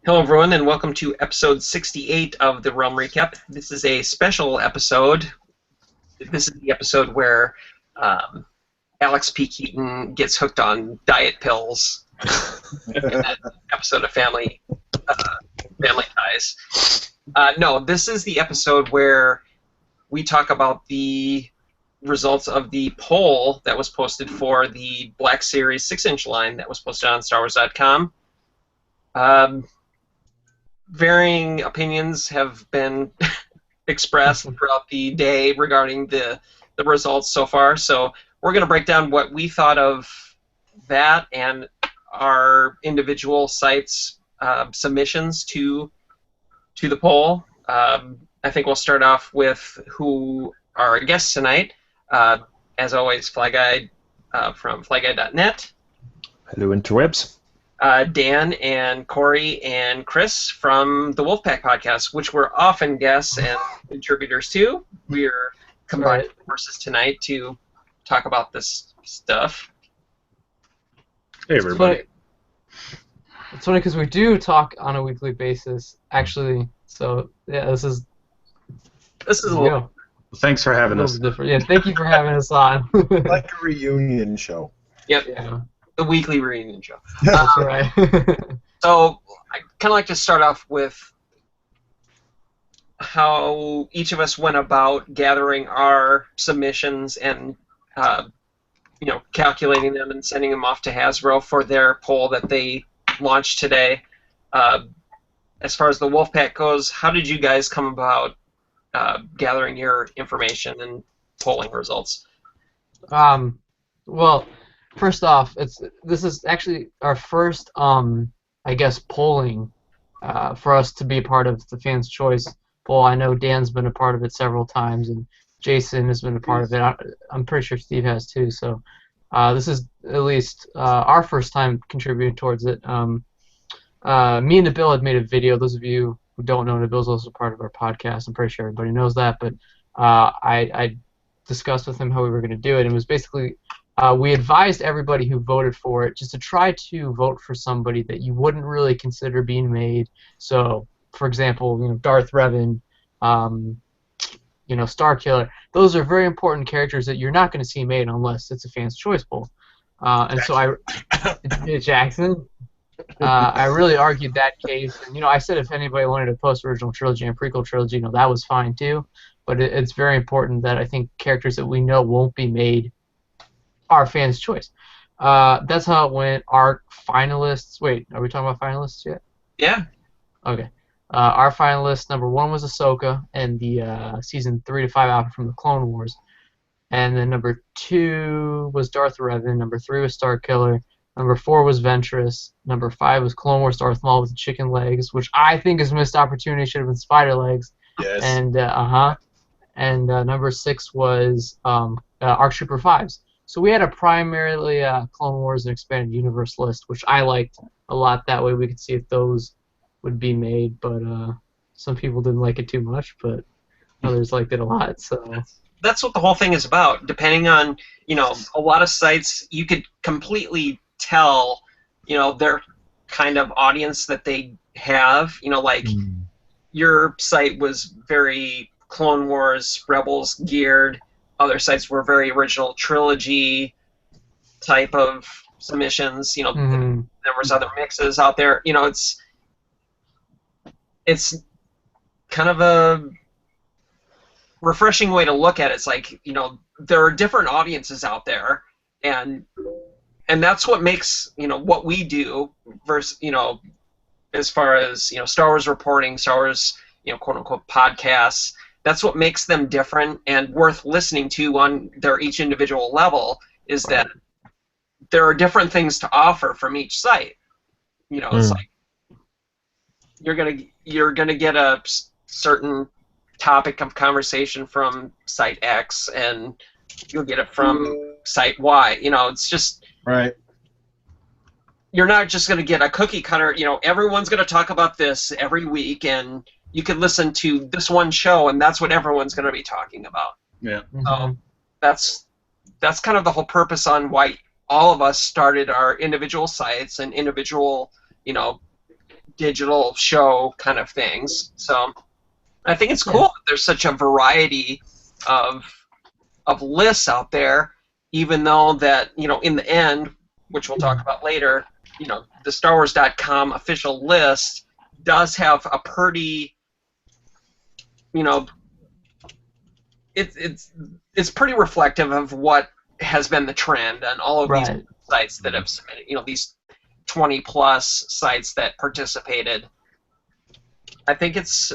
Hello, everyone, and welcome to episode 68 of the Realm Recap. This is a special episode. This is the episode where Alex P. Keaton gets hooked on diet pills in that episode of Family Ties. No, this is the episode where we talk about the results of the poll that was posted for the Black Series 6-inch line that was posted on StarWars.com. Varying opinions have been expressed throughout the day regarding the results so far. So we're going to break down what we thought of that and our individual sites' submissions to the poll. I think we'll start off with who are our guests tonight. As always, Fly Guide from flyguide.net. Hello, interwebs. Dan and Corey and Chris from the Wolfpack Podcast, which we're often guests and contributors to. We're combining forces tonight to talk about this stuff. Hey, everybody. It's funny because we do talk on a weekly basis, actually. So yeah, this is a little. Thanks for having us. Different. Yeah, thank you for having us on. Like a reunion show. Yep. Yeah. The weekly reunion show. That's right. So I kind of like to start off with how each of us went about gathering our submissions and calculating them and sending them off to Hasbro for their poll that they launched today. As far as the Wolfpack goes, how did you guys come about gathering your information and polling results? Well, first off, this is actually our first, I guess, polling for us to be a part of the Fans' Choice poll. I know Dan's been a part of it several times, and Jason has been a part of it. I'm pretty sure Steve has too. So this is at least our first time contributing towards it. Me and Nabil had made a video. Those of you who don't know, Nabil's also part of our podcast. I'm pretty sure everybody knows that. But I discussed with him how we were going to do it, and it was basically we advised everybody who voted for it just to try to vote for somebody that you wouldn't really consider being made. So, for example, Darth Revan, Starkiller. Those are very important characters that you're not going to see made unless it's a Fans' Choice poll. So Jackson. I really argued that case, and I said if anybody wanted a post-original trilogy and prequel trilogy, that was fine too. But it's very important that I think characters that we know won't be made are Fans' Choice. That's how it went. Our finalists. Wait, are we talking about finalists yet? Yeah. Okay. Our finalists, number 1 was Ahsoka and the season 3 to 5 outfit from the Clone Wars, and then number 2 was Darth Revan. Number 3 was Starkiller. Number 4 was Ventress. Number 5 was Clone Wars Darth Maul with the chicken legs, which I think is a missed opportunity. Should have been spider legs. Yes. And number 6 was ARC Trooper 5s. So we had a primarily Clone Wars and Expanded Universe list, which I liked a lot. That way we could see if those would be made, but some people didn't like it too much, but others liked it a lot. So that's what the whole thing is about. Depending on, a lot of sites, you could completely tell, their kind of audience that they have. Your site was very Clone Wars, Rebels geared. Other sites were very original trilogy type of submissions. There was other mixes out there. It's kind of a refreshing way to look at it. It's like, there are different audiences out there, and that's what makes, what we do versus, as far as, Star Wars reporting, Star Wars, quote unquote podcasts. That's what makes them different and worth listening to on their each individual level, is that there are different things to offer from each site. It's like you're gonna get a certain topic of conversation from site X, and you'll get it from site Y. It's just right. You're not just gonna get a cookie cutter. Everyone's gonna talk about this every week, and you could listen to this one show, and that's what everyone's going to be talking about. Yeah. That's kind of the whole purpose on why all of us started our individual sites and individual, digital show kind of things. So I think it's cool that there's such a variety of lists out there, even though that, in the end, which we'll talk about later, the StarWars.com official list does have a pretty, it's pretty reflective of what has been the trend on all of these sites that have submitted, these 20+ sites that participated. I think it's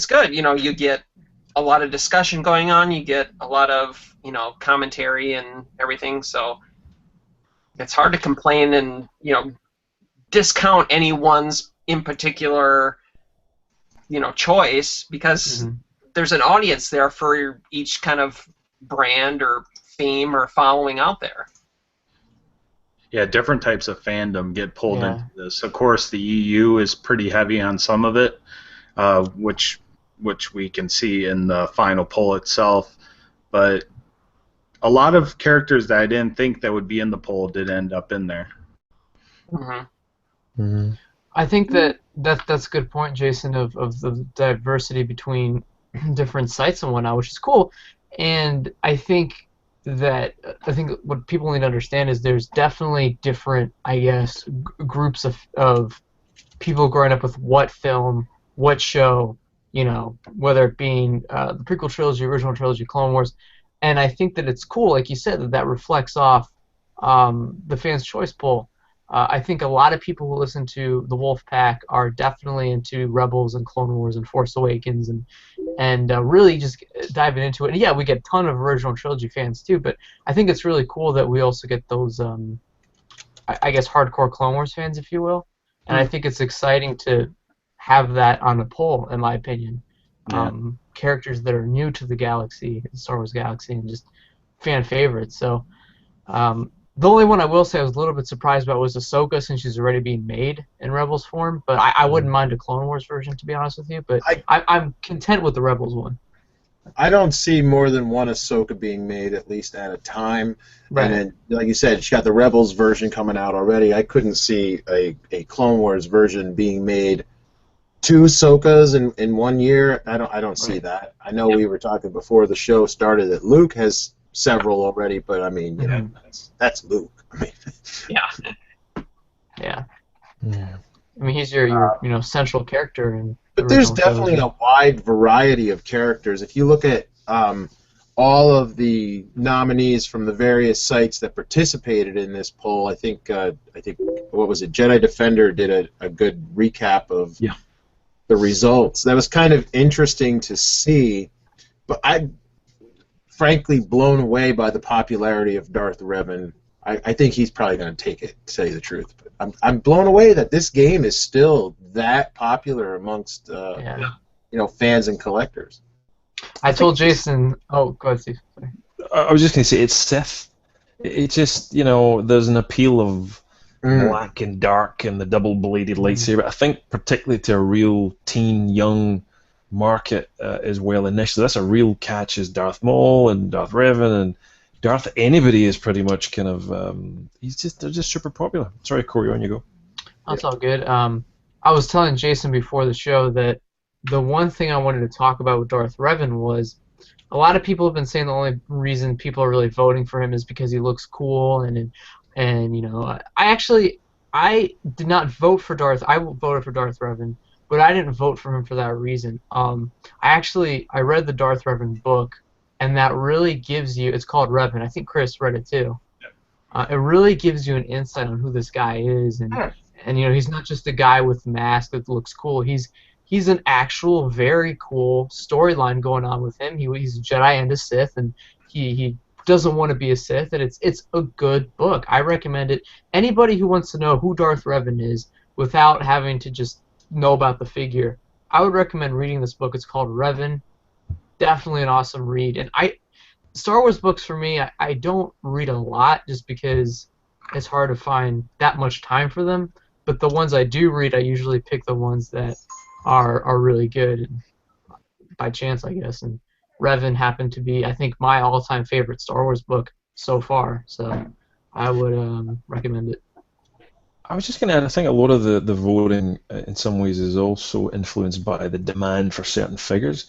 good. You get a lot of discussion going on. You get a lot of commentary and everything. So it's hard to complain and discount anyone's in particular choice, because there's an audience there for each kind of brand or theme or following out there. Yeah, different types of fandom get pulled into this. Of course, the EU is pretty heavy on some of it, which we can see in the final poll itself. But a lot of characters that I didn't think that would be in the poll did end up in there. I think that's a good point, Jason, of the diversity between different sites and whatnot, which is cool. And I think what people need to understand is there's definitely different, I guess, groups of people growing up with what film, what show, whether it being the prequel trilogy, original trilogy, Clone Wars. And I think that it's cool, like you said, that reflects off the fans' choice poll. I think a lot of people who listen to the Wolfpack are definitely into Rebels and Clone Wars and Force Awakens and really just diving into it. And yeah, we get a ton of original trilogy fans too, but I think it's really cool that we also get those, I guess, hardcore Clone Wars fans, if you will. And I think it's exciting to have that on the poll, in my opinion. Characters that are new to the galaxy, the Star Wars galaxy, and just fan favorites. So the only one I will say I was a little bit surprised about was Ahsoka, since she's already being made in Rebels form. But I wouldn't mind a Clone Wars version, to be honest with you. But I'm content with the Rebels one. I don't see more than one Ahsoka being made, at least at a time. Right. And then, like you said, she got the Rebels version coming out already. I couldn't see a Clone Wars version being made. 2 Ahsokas in 1 year. I don't see that. I know we were talking before the show started that Luke has several already, but I mean, that's Luke. I mean, yeah. I mean, he's your central character but there's definitely a wide variety of characters. If you look at all of the nominees from the various sites that participated in this poll, I think what was it? Jedi Defender did a good recap of the results. That was kind of interesting to see, but I'm frankly blown away by the popularity of Darth Revan. I think he's probably going to take it, to tell you the truth. But I'm blown away that this game is still that popular amongst fans and collectors. I told Jason. Oh, go ahead, Steve. Sorry. I was just going to say, it's Sith. It's just, there's an appeal of black and dark and the double-bladed lightsaber. I think particularly to a real teen, young market as well initially. That's a real catch, is Darth Maul and Darth Revan and Darth anybody is pretty much kind of they're just super popular. Sorry, Corey, on you go. That's all good. I was telling Jason before the show that the one thing I wanted to talk about with Darth Revan was a lot of people have been saying the only reason people are really voting for him is because he looks cool and I did not vote for Darth. I voted for Darth Revan, but I didn't vote for him for that reason. I read the Darth Revan book, and that really gives you. It's called Revan. I think Chris read it too. It really gives you an insight on who this guy is, and he's not just a guy with a mask that looks cool. He's an actual very cool storyline going on with him. He's a Jedi and a Sith, and he doesn't want to be a Sith, and it's a good book. I recommend it. Anybody who wants to know who Darth Revan is without having to just know about the figure, I would recommend reading this book. It's called Revan. Definitely an awesome read. And Star Wars books for me, I don't read a lot just because it's hard to find that much time for them. But the ones I do read, I usually pick the ones that are really good, by chance, I guess. And Revan happened to be, I think, my all-time favorite Star Wars book so far. So I would recommend it. I was just going to add, I think a lot of the voting in some ways is also influenced by the demand for certain figures.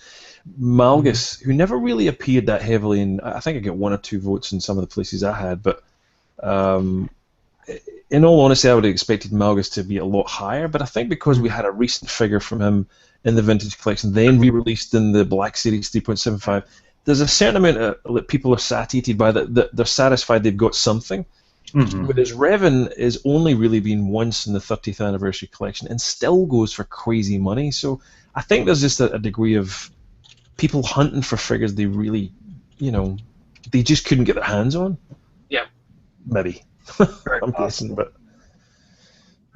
Malgus, who never really appeared that heavily, and I think I got 1 or 2 votes in some of the places I had, but in all honesty, I would have expected Malgus to be a lot higher, but I think because we had a recent figure from him in the Vintage Collection, then re-released in the Black Series 3.75, there's a certain amount that people are satiated by that they're satisfied they've got something. Whereas Revan is only really been once in the 30th anniversary collection and still goes for crazy money. So I think there's just a degree of people hunting for figures they really, they just couldn't get their hands on. Yeah. Maybe. I'm guessing, but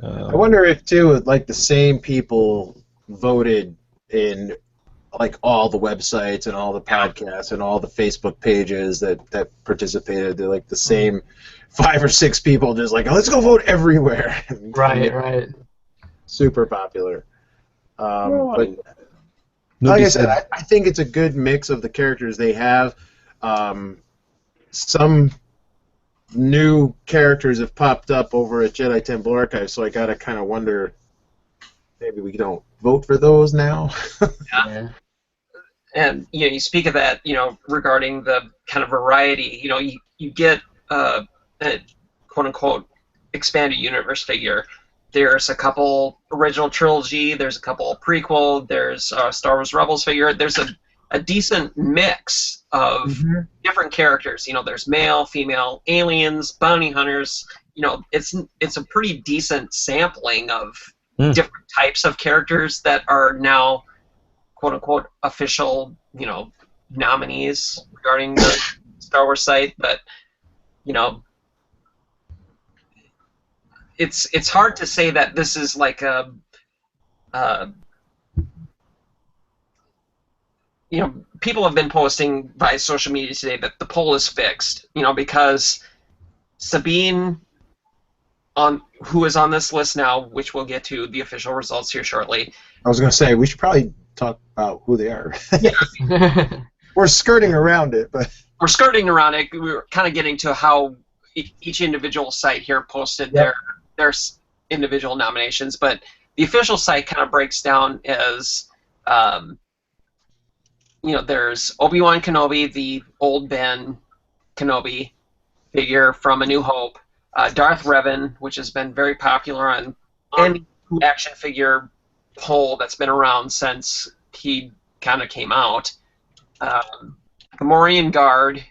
I wonder if too, like the same people voted in like all the websites and all the podcasts and all the Facebook pages that participated. They're like the same 5 or 6 people just like, oh, let's go vote everywhere. Right. Super popular. But like I said, I think it's a good mix of the characters they have. Some new characters have popped up over at Jedi Temple Archive, so I gotta kind of wonder, maybe we don't vote for those now. Yeah. And you speak of that, regarding the kind of variety. You get a quote unquote expanded universe figure. There's a couple original trilogy. There's a couple prequel. There's a Star Wars Rebels figure. There's a decent mix of different characters. There's male, female, aliens, bounty hunters. It's a pretty decent sampling of different types of characters that are now quote unquote official, nominees regarding the Star Wars site. But it's hard to say that this is like a people have been posting via social media today that the poll is fixed, because Sabine, who is on this list now, which we'll get to the official results here shortly. I was going to say, we should probably talk about who they are. Yeah. We're skirting around it, but... We're skirting around it. We're kind of getting to how each individual site here posted their individual nominations, but the official site kind of breaks down as... there's Obi-Wan Kenobi, the old Ben Kenobi figure from A New Hope, Darth Revan, which has been very popular on any action figure poll that's been around since he kind of came out, Gamorrean Guard,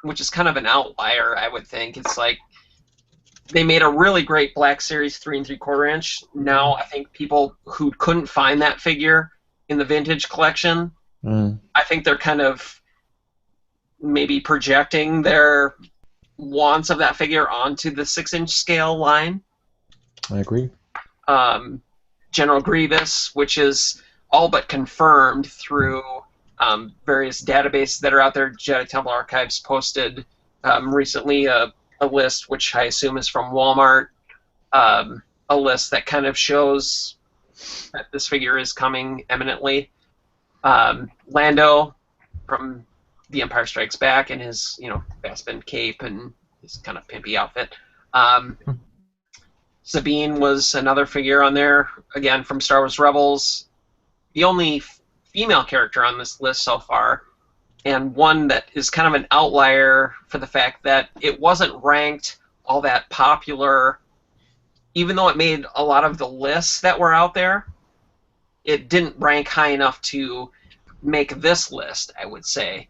which is kind of an outlier, I would think. It's like they made a really great Black Series 3 3/4 inch. Now I think people who couldn't find that figure in the vintage collection, I think they're kind of maybe projecting their wants of that figure onto the 6-inch scale line. I agree. General Grievous, which is all but confirmed through various databases that are out there. Jedi Temple Archives posted recently a list, which I assume is from Walmart, a list that kind of shows that this figure is coming imminently. Lando from The Empire Strikes Back in his, Bespin cape and his kind of pimpy outfit. Sabine was another figure on there, again from Star Wars Rebels. The only female character on this list so far, and one that is kind of an outlier for the fact that it wasn't ranked all that popular. Even though it made a lot of the lists that were out there, it didn't rank high enough to make this list, I would say.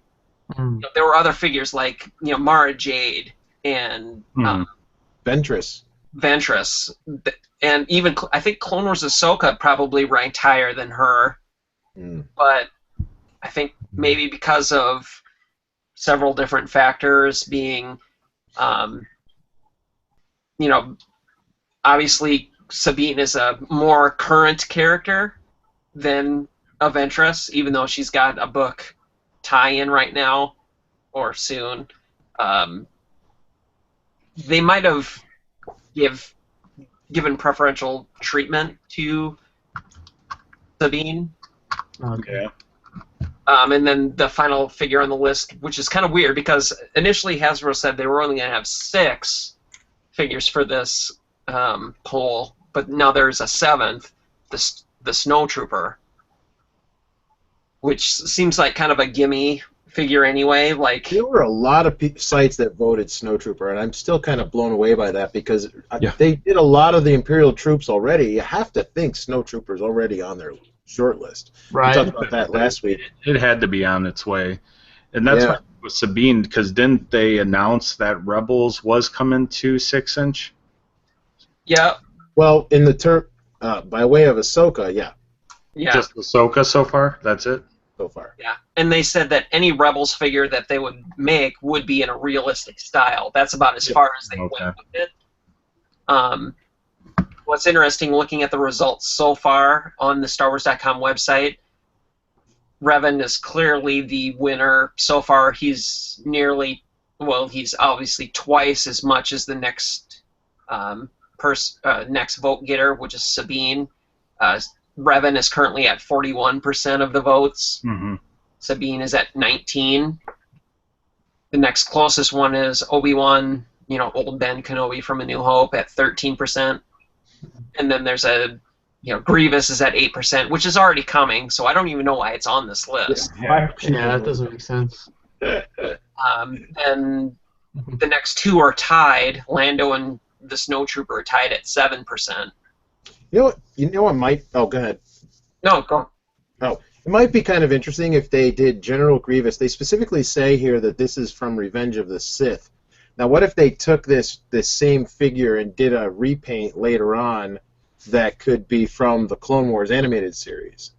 There were other figures like Mara Jade and Ventress, and even I think Clone Wars Ahsoka probably ranked higher than her. But I think maybe because of several different factors, being, obviously Sabine is a more current character than a Ventress, even though she's got a book tie-in right now or soon. They might have given preferential treatment to Sabine. Okay. And then the final figure on the list, which is kind of weird because initially Hasbro said they were only going to have 6 figures for this poll, but now there's a 7th, the Snow Trooper, which seems like kind of a gimme figure anyway. Like, there were a lot of sites that voted Snow Trooper, and I'm still kind of blown away by that because they did a lot of the Imperial troops already. You have to think Snow Trooper's already on their short list. Right. We talked about that last week. It had to be on its way. And that's what with Sabine, because didn't they announce that Rebels was coming to 6-inch? yeah. Well, in the by way of Ahsoka, yeah, Just Ahsoka so far? That's it? so far. Yeah, and they said that any Rebels figure that they would make would be in a realistic style. That's about as far as they went with it. What's interesting, looking at the results so far on the StarWars.com website, Revan is clearly the winner so far. He's he's obviously twice as much as the next next vote getter, which is Sabine. Revan is currently at 41% of the votes. Mm-hmm. Sabine is at 19%. The next closest one is Obi-Wan, old Ben Kenobi from A New Hope at 13%. And then there's Grievous is at 8%, which is already coming, so I don't even know why it's on this list. Yeah, that doesn't make sense. And the next two are tied. Lando and the Snow Trooper are tied at 7%. You know what might... Oh, go ahead. No, go. Oh, it might be kind of interesting if they did General Grievous. They specifically say here that this is from Revenge of the Sith. Now, what if they took this same figure and did a repaint later on that could be from the Clone Wars animated series?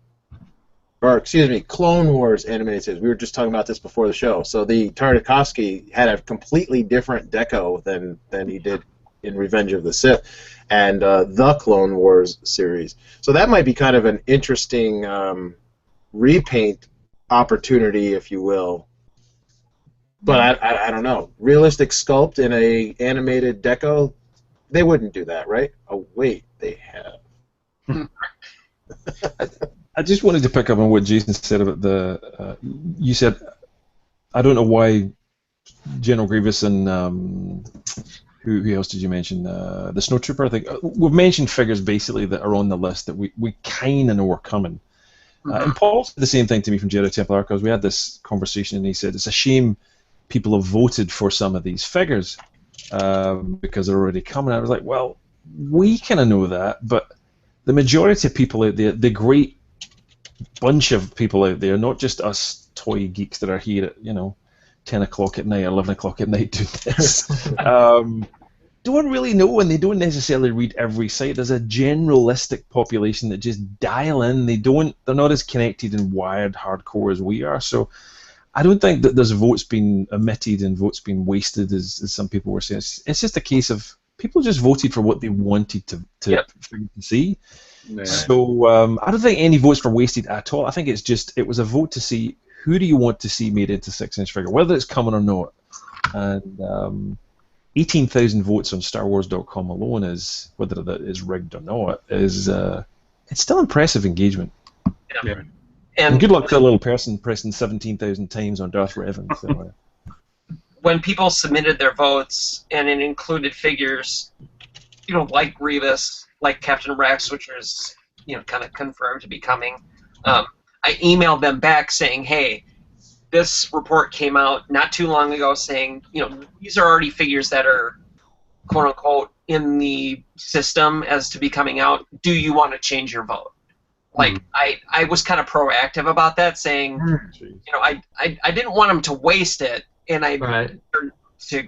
Or, excuse me, Clone Wars animated series. We were just talking about this before the show. So the Tartakovsky had a completely different deco than he did in Revenge of the Sith and the Clone Wars series. So that might be kind of an interesting repaint opportunity, if you will. But I don't know. Realistic sculpt in a animated deco, they wouldn't do that, right? Oh, wait, they have. I just wanted to pick up on what Jason said about the... you said, I don't know why General Grievous and... Who else did you mention? The Snow Trooper, I think. We've mentioned figures basically that are on the list that we kind of know are coming. And Paul said the same thing to me from Jedi Temple Archives. We had this conversation and he said, it's a shame people have voted for some of these figures because they're already coming. I was like, well, we kind of know that, but the majority of people out there, the great bunch of people out there, not just us toy geeks that are here at, 10 o'clock at night or 11 o'clock at night doing this, don't really know, and they don't necessarily read every site. There's a generalistic population that just dial in. They're not as connected and wired hardcore as we are. So I don't think that there's votes being omitted and votes being wasted, as some people were saying. It's just a case of people just voted for what they wanted to see. Yeah. So I don't think any votes were wasted at all. I think it was a vote to see who do you want to see made into 6-inch figure, whether it's coming or not. And 18,000 votes on StarWars.com alone is, whether that is rigged or not, is it's still impressive engagement. Yeah. And good luck to a little person pressing 17,000 times on Darth Revan. So, when people submitted their votes and it included figures, like Grievous, like Captain Rex, which was, kind of confirmed to be coming, I emailed them back saying, hey, this report came out not too long ago saying, these are already figures that are, quote unquote, in the system as to be coming out. Do you want to change your vote? Like, I was kind of proactive about that, saying, I didn't want them to waste it, and I to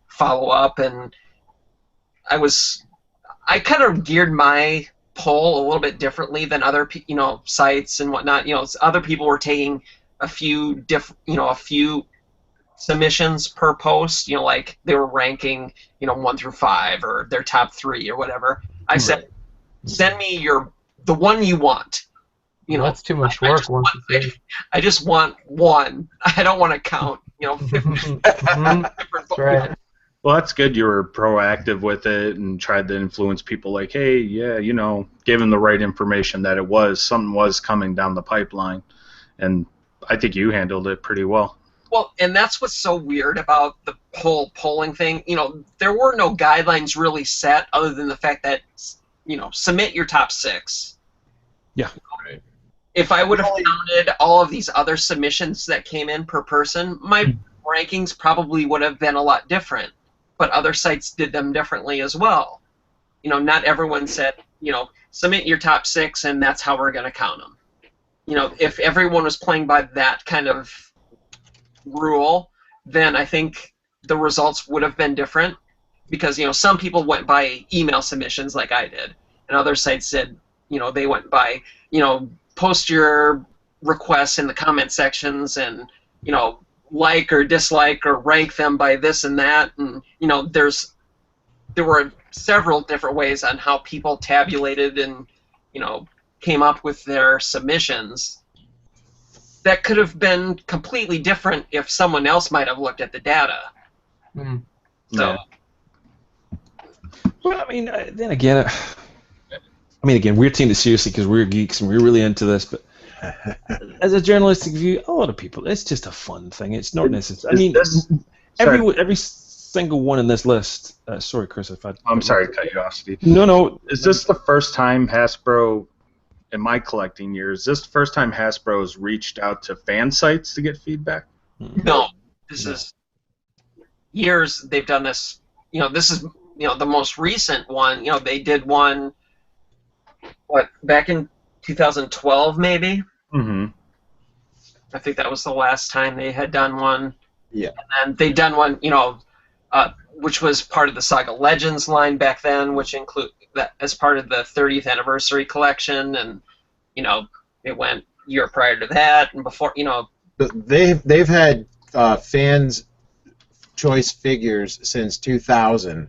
follow up, and I kind of geared my poll a little bit differently than other sites and whatnot. Other people were taking a few a few submissions per post. Like they were ranking 1 through 5 or their top 3 or whatever. I said, send me the one you want. That's too much work. I just want one. I don't want to count. 50 right. Well, that's good. You were proactive with it and tried to influence people. Like, hey, yeah, give them the right information that something was coming down the pipeline, and I think you handled it pretty well. Well, and that's what's so weird about the whole polling thing. There were no guidelines really set other than the fact that, submit your top 6. Yeah. Right. If I would have counted all of these other submissions that came in per person, my rankings probably would have been a lot different. But other sites did them differently as well. Not everyone said, submit your top 6 and that's how we're going to count them. If everyone was playing by that kind of rule, then I think the results would have been different because, some people went by email submissions like I did, and other sites said, they went by, post your requests in the comment sections and, like or dislike or rank them by this and that, and, there were several different ways on how people tabulated and, came up with their submissions. That could have been completely different if someone else might have looked at the data. Mm. So. Well, I mean, then again, again, we're taking it seriously because we're geeks and we're really into this, but as a journalistic view, a lot of people, it's just a fun thing. It's not necessary. I mean, every single one in this list. Sorry, Chris, I'm sorry to cut you off, Steve. No. Is this the first time Hasbro, in my collecting years, is this the first time Hasbro has reached out to fan sites to get feedback? No. This is years they've done this. This is, the most recent one. They did one, back in 2012 maybe? Mm-hmm. I think that was the last time they had done one. Yeah. And they'd done one, which was part of the Saga Legends line back then, which include that as part of the 30th anniversary collection, and it went year prior to that, and before, They've had fans' choice figures since 2000.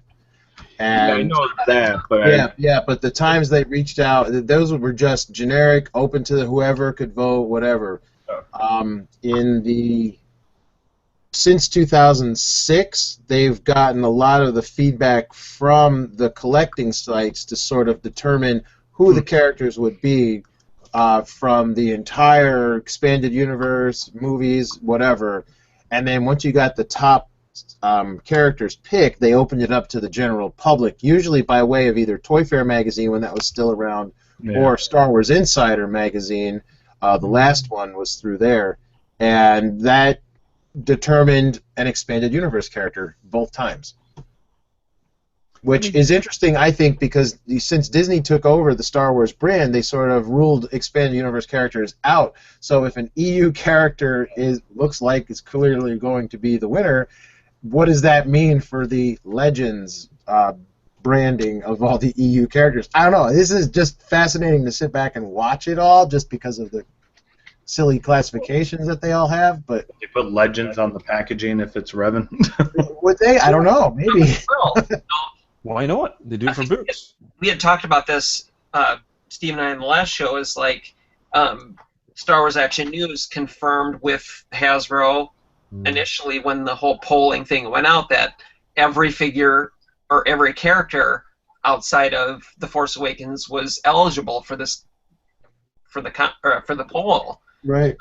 And I know that, but but the times they reached out, those were just generic, open to whoever could vote, whatever. Since 2006, they've gotten a lot of the feedback from the collecting sites to sort of determine who the characters would be from the entire expanded universe, movies, whatever. And then once you got the top characters picked, they opened it up to the general public, usually by way of either Toy Fair magazine when that was still around, or Star Wars Insider magazine. The last one was through there, and that determined an expanded universe character both times, which is interesting, I think, because since Disney took over the Star Wars brand, they sort of ruled expanded universe characters out. So if an EU character looks like it's clearly going to be the winner, what does that mean for the Legends branding of all the EU characters? I don't know. This is just fascinating to sit back and watch it all, just because of the silly classifications that they all have. But they put Legends on the packaging if it's Revan. Would they? I don't know. Maybe. Why not? They do it for books. We had talked about this, Steve and I, in the last show. Is like Star Wars Action News confirmed with Hasbro initially when the whole polling thing went out that every figure or every character outside of The Force Awakens was eligible for this for the poll. Right.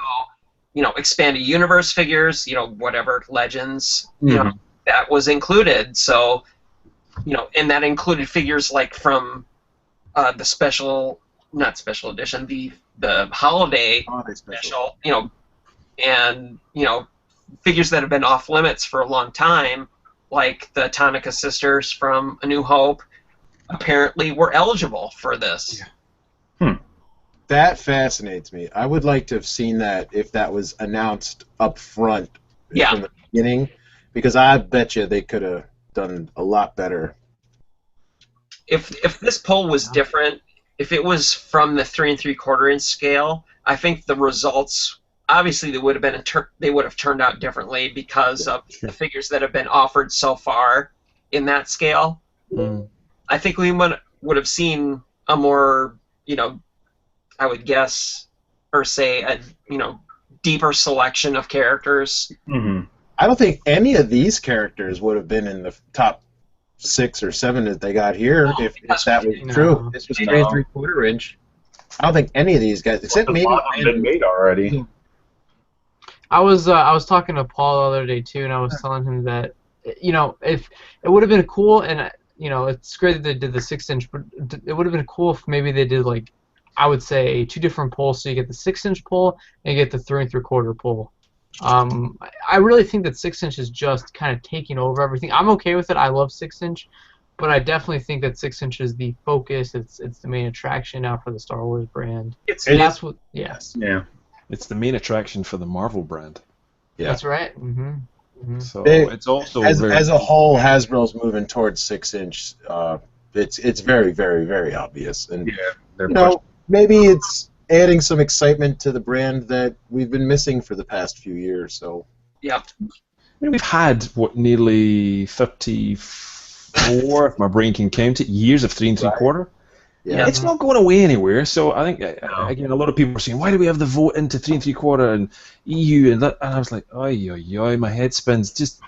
So, expanded universe figures, whatever Legends, that was included. So, and that included figures like from the not special edition, the holiday special, and figures that have been off limits for a long time, like the Tonica sisters from A New Hope, apparently were eligible for this. Yeah. That fascinates me. I would like to have seen that if that was announced up front from the beginning, because I bet you they could have done a lot better. If this poll was different, if it was from the 3 3/4 inch scale, I think the results obviously they would have turned out differently because of the figures that have been offered so far in that scale. I think we would have seen a more, I would guess, or say a deeper selection of characters. I don't think any of these characters would have been in the top 6 or 7 that they got here if that was true. This was 3 3/4 inch. I don't think any of these guys, except maybe been made already. I was talking to Paul the other day too, and I was telling him that, if it would have been cool, and it's great that they did the 6-inch, but it would have been cool if maybe they did like, I would say 2 different pulls, so you get the 6-inch pull and you get the 3 3/4 pull. I really think that 6-inch is just kind of taking over everything. I'm okay with it. I love 6-inch, but I definitely think that 6-inch is the focus. It's the main attraction now for the Star Wars brand. That's what. Yes. Yeah. It's the main attraction for the Marvel brand. Yeah. That's right. Mm-hmm. So it's also as a whole, Hasbro's moving towards 6-inch. It's very, very, very obvious, and maybe it's adding some excitement to the brand that we've been missing for the past few years. So yeah, we've had nearly 54, if my brain can count it, years of 3 3/4. Yeah. It's not going away anywhere. So I think again, a lot of people are saying, why do we have the vote into 3 3/4 and EU and that? And I was like, oi, my head spins. Just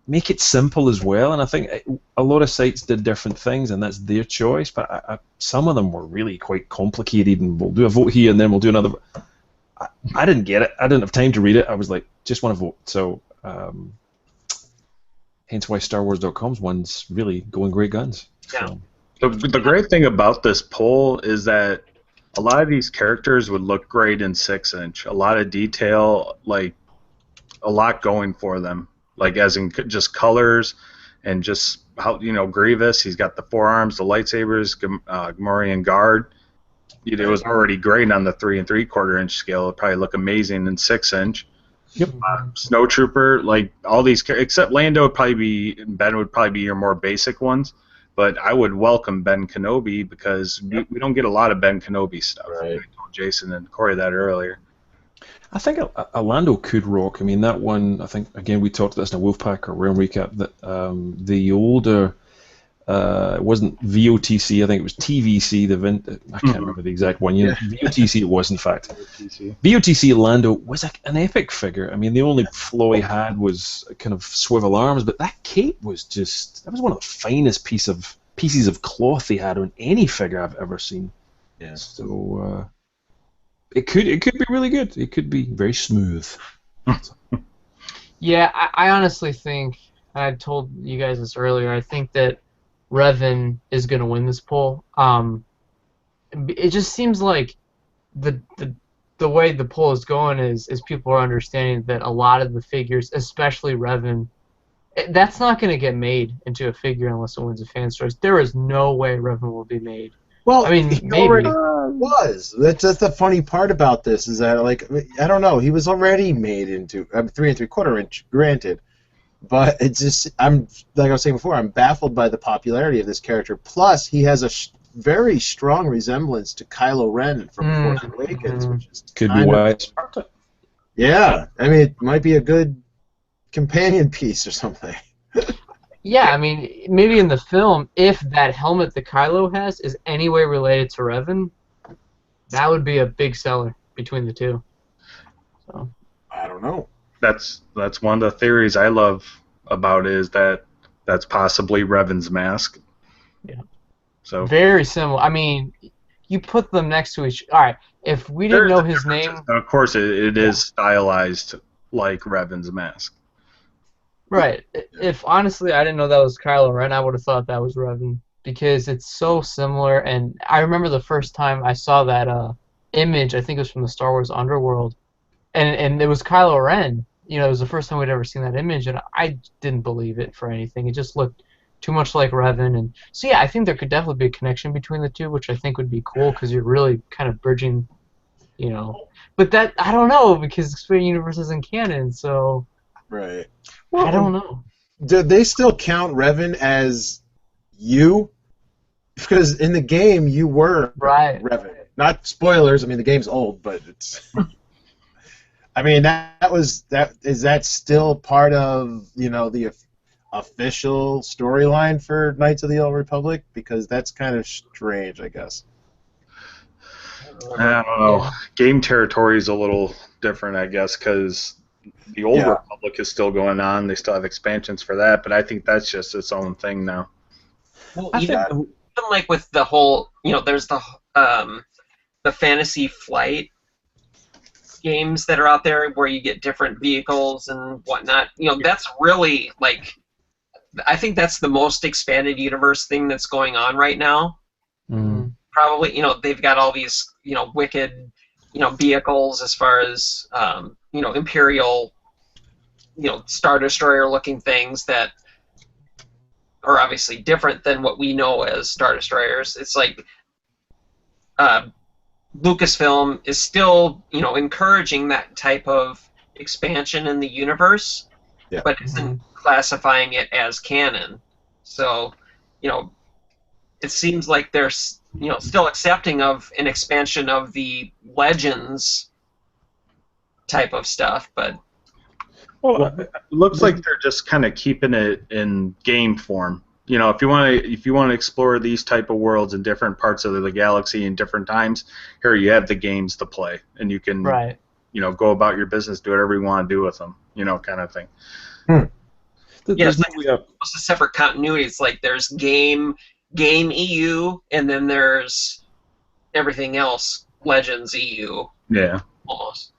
make it simple as well. And I think a lot of sites did different things, and that's their choice. But some of them were really quite complicated, and we'll do a vote here and then we'll do another. I didn't get it. I didn't have time to read it. I was like, just want to vote. So hence why StarWars.com's one's really going great guns. Yeah. So. The great thing about this poll is that a lot of these characters would look great in 6-inch. A lot of detail, like a lot going for them, like as in just colors and just how Grievous. He's got the forearms, the lightsabers, Gamorrean Guard. It was already great on the 3 3/4 inch scale. It'd probably look amazing in 6-inch. Yep. Snowtrooper, like all these, except Lando Ben would probably be your more basic ones. But I would welcome Ben Kenobi because we don't get a lot of Ben Kenobi stuff. Right. I told Jason and Corey that earlier. I think Orlando could rock. I mean, that one, I think, again, we talked about this in a Wolfpack or Realm Recap, that the older, it wasn't VOTC, I think it was TVC, I can't remember the exact one. VOTC it was, in fact. VOTC Orlando was an epic figure. I mean, the only flaw he had was kind of swivel arms, but that cape was that was one of the finest pieces of cloth they had on any figure I've ever seen. Yeah. So, it could be really good. It could be very smooth. Yeah, I honestly think, I told you guys this earlier, I think that Revan is going to win this poll. It just seems like the way the poll is going is people are understanding that a lot of the figures, especially Revan, that's not going to get made into a figure unless it wins a fan's choice. There is no way Revan will be made. Well, I mean, he maybe. already was. That's the funny part about this is that, like, I don't know, he was already made into 3 3/4 inch, granted, but it's just, like I was saying before, I'm baffled by the popularity of this character. Plus, he has a very strong resemblance to Kylo Ren from Force Awakens, which is could be why it's perfect. Yeah, I mean, it might be a good companion piece or something. Yeah, I mean, maybe in the film, if that helmet that Kylo has is any way related to Revan, that would be a big seller between the two. So I don't know. That's one of the theories I love about it, is that that's possibly Revan's mask. Yeah. So very similar. I mean, you put them next to each. All right, if we didn't know his name, of course it is stylized like Revan's mask. Right. If honestly I didn't know that was Kylo Ren, I would have thought that was Revan because it's so similar. And I remember the first time I saw that image, I think it was from the Star Wars Underworld, and it was Kylo Ren. It was the first time we'd ever seen that image, and I didn't believe it for anything. It just looked too much like Revan. And so yeah, I think there could definitely be a connection between the two, which I think would be cool because you're really kind of bridging, But that I don't know because Expanded Universe isn't canon, so. Right. Well, I don't know. Do they still count Revan as you? Because in the game you were Revan. Not spoilers. I mean, the game's old, but it's. I mean, is that still part of the official storyline for Knights of the Old Republic? Because that's kind of strange, I guess. I don't know. Game territory is a little different, I guess, because the Old Republic is still going on. They still have expansions for that, but I think that's just its own thing now. Well, even like with the whole, there's the Fantasy Flight games that are out there where you get different vehicles and whatnot. That's really I think that's the most expanded universe thing that's going on right now. Mm. Probably, they've got all these, wicked, vehicles as far as, Imperial, Star Destroyer-looking things that are obviously different than what we know as Star Destroyers. It's like Lucasfilm is still, encouraging that type of expansion in the universe, but isn't classifying it as canon. So, it seems like they're, still accepting of an expansion of the Legends type of stuff, but... Well, it looks like they're just kind of keeping it in game form. If you want to explore these type of worlds in different parts of the galaxy in different times, here you have the games to play, and you can go about your business, do whatever you want to do with them, kind of thing. It's a separate continuity. It's like there's game EU, and then there's everything else Legends EU. Yeah. Almost.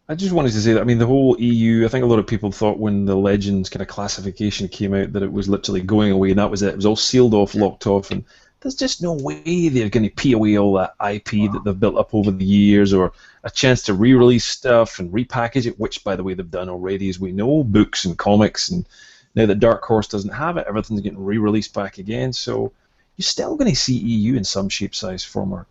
I just wanted to say that, the whole EU, I think a lot of people thought when the Legends kind of classification came out that it was literally going away, and that was it. It was all sealed off, locked off, and there's just no way they're going to pee away all that IP that they've built up over the years, or a chance to re-release stuff and repackage it, which, by the way, they've done already, as we know, books and comics, and now that Dark Horse doesn't have it, everything's getting re-released back again, so you're still going to see EU in some shape, size, form, or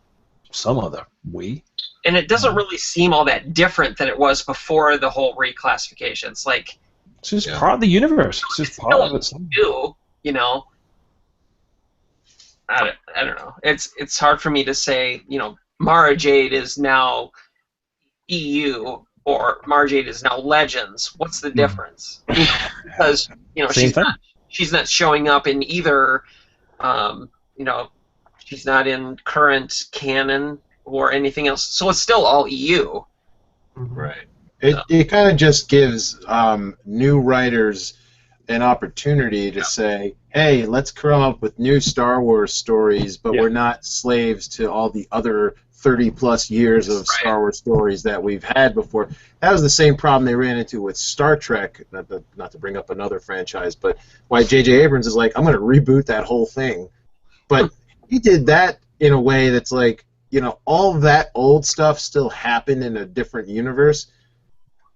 some other way. And it doesn't really seem all that different than it was before the whole reclassification. It's like... It's just part of the universe. It's just part of it. I don't know. It's hard for me to say, Mara Jade is now EU, or Mara Jade is now Legends. What's the difference? Because, she's not showing up in either, she's not in current canon or anything else. So it's still all EU. Right. It kind of just gives new writers an opportunity to say, hey, let's come up with new Star Wars stories, but we're not slaves to all the other 30-plus years of Star Wars stories that we've had before. That was the same problem they ran into with Star Trek, not to bring up another franchise, but why J.J. Abrams is like, I'm going to reboot that whole thing. But he did that in a way that's like, all that old stuff still happened in a different universe.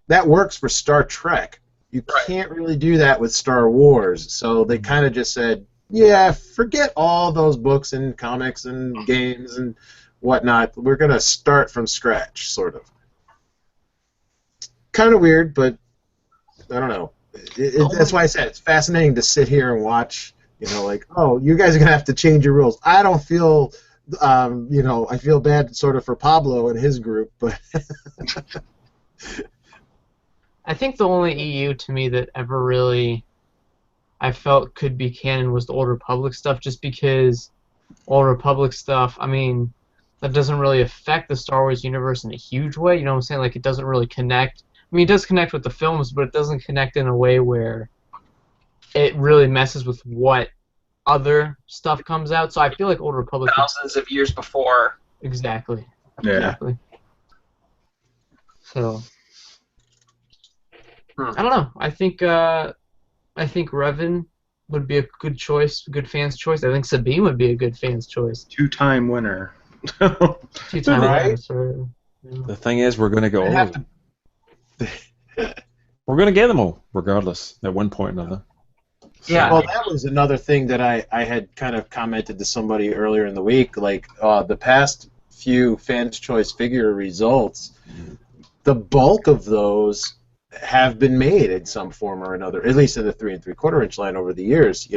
That works for Star Trek. You can't really do that with Star Wars. So they kind of just said, yeah, forget all those books and comics and games and whatnot. We're going to start from scratch, sort of. Kind of weird, but I don't know. That's why I said it's fascinating to sit here and watch, oh, you guys are going to have to change your rules. I don't feel... I feel bad sort of for Pablo and his group, but I think the only EU to me that ever really I felt could be canon was the Old Republic stuff, just because Old Republic stuff, that doesn't really affect the Star Wars universe in a huge way, you know what I'm saying? Like, it doesn't really connect. It does connect with the films, but it doesn't connect in a way where it really messes with what other stuff comes out, so I feel like Old Republic... Thousands of years before. Exactly. Yeah. Exactly. So... I don't know. I think Revan would be a good choice, good fan's choice. I think Sabine would be a good fan's choice. Two-time winner. Two-time winner. So, The thing is, we're going to go all of them. We're going to get them all, regardless, at one point or another. Yeah. Well, that was another thing that I had kind of commented to somebody earlier in the week. Like, the past few Fans' Choice figure results, the bulk of those have been made in some form or another, at least in the 3 3/4 inch line over the years.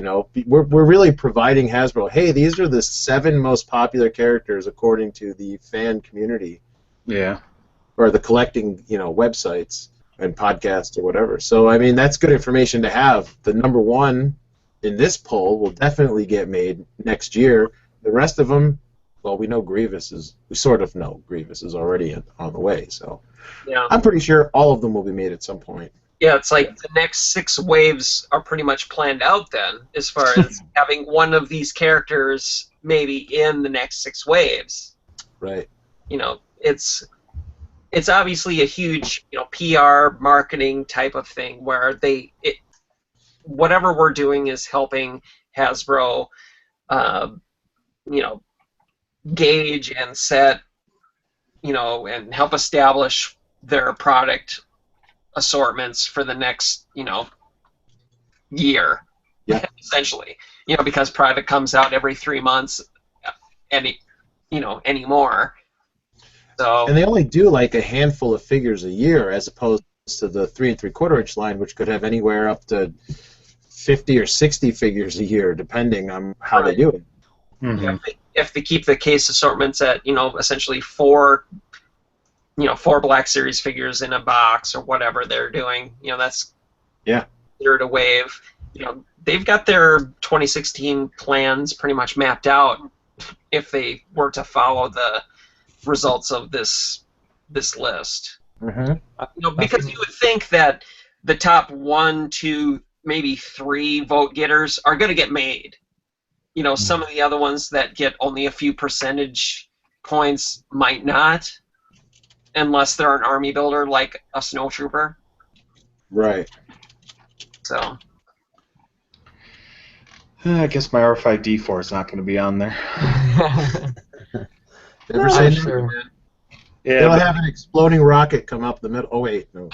We're really providing Hasbro, hey, these are the 7 most popular characters according to the fan community. Yeah. Or the collecting, websites and podcasts or whatever. So, that's good information to have. The number 1 in this poll will definitely get made next year. The rest of them, well, we sort of know Grievous is already on the way. So I'm pretty sure all of them will be made at some point. Yeah, it's like the next 6 waves are pretty much planned out then, as far as having one of these characters maybe in the next 6 waves. Right. It's it's obviously a huge, PR marketing type of thing where whatever we're doing is helping Hasbro, gauge and set, and help establish their product assortments for the next, year, essentially. Because product comes out every 3 months, anymore. So. And they only do like a handful of figures a year, as opposed to the 3 3/4 inch line, which could have anywhere up to 50 or 60 figures a year, depending on how they do it. Mm-hmm. If they keep the case assortments at, essentially four Black Series figures in a box or whatever they're doing, that's considered a wave. They've got their 2016 plans pretty much mapped out if they were to follow the results of this list. Mm-hmm. Because you would think that the top 1, 2, maybe 3 vote getters are going to get made. Some of the other ones that get only a few percentage points might not, unless they're an army builder like a snowtrooper. Right. So. I guess my R5D4 is not going to be on there. Ever seen sure. Yeah, They'll have an exploding rocket come up the middle. Oh wait, no.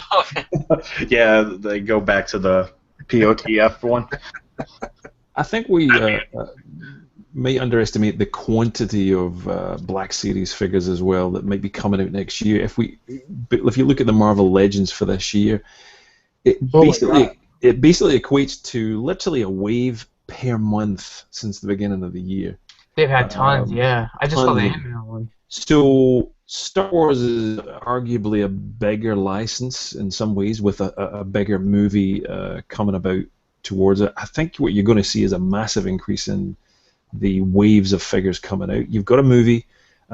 yeah, they go back to the POTF one. I think we may underestimate the quantity of Black Series figures as well that might be coming out next year. If you look at the Marvel Legends for this year, it basically equates to literally a wave per month since the beginning of the year. They've had tons, yeah. I just saw the Ant-Man one. So Star Wars is arguably a bigger license in some ways, with a bigger movie coming about towards it. I think what you're going to see is a massive increase in the waves of figures coming out. You've got a movie,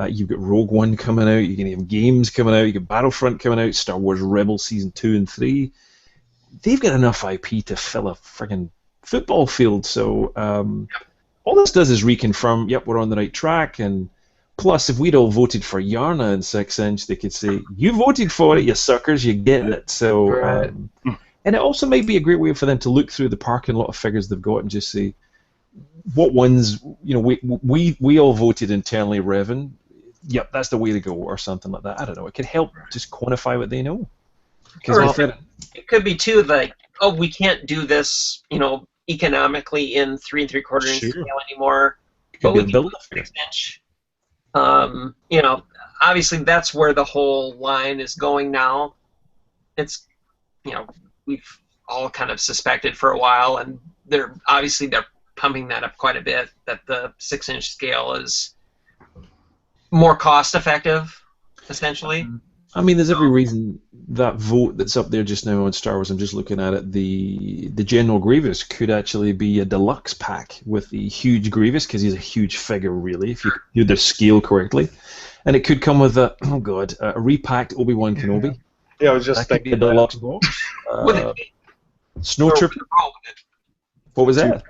you've got Rogue One coming out, you're going to have games coming out, you've got Battlefront coming out, Star Wars Rebels Season 2 and 3. They've got enough IP to fill a friggin' football field, so all this does is reconfirm, yep, we're on the right track, and plus, if we'd all voted for Yarna in 6-inch, they could say, you voted for it, you suckers, you get it. So, Right. And it also might be a great way for them to look through the parking lot of figures they've got and just say, what ones, we all voted internally Revan, yep, that's the way to go, or something like that. I don't know. It could help just quantify what they know. It could be, too, like, oh, we can't do this, economically in 3 3/4 inch scale anymore, but we can do 6-inch. Obviously that's where the whole line is going now. It's, we've all kind of suspected for a while, and they're pumping that up quite a bit, that the 6-inch scale is more cost effective, essentially. I mean, there's every reason that vote that's up there just now on Star Wars, I'm just looking at it, the General Grievous could actually be a deluxe pack with the huge Grievous, because he's a huge figure, really, if you do the scale correctly. And it could come with a repacked Obi-Wan Kenobi. Yeah, I was just thinking a deluxe box. Snowtrooper. What was that?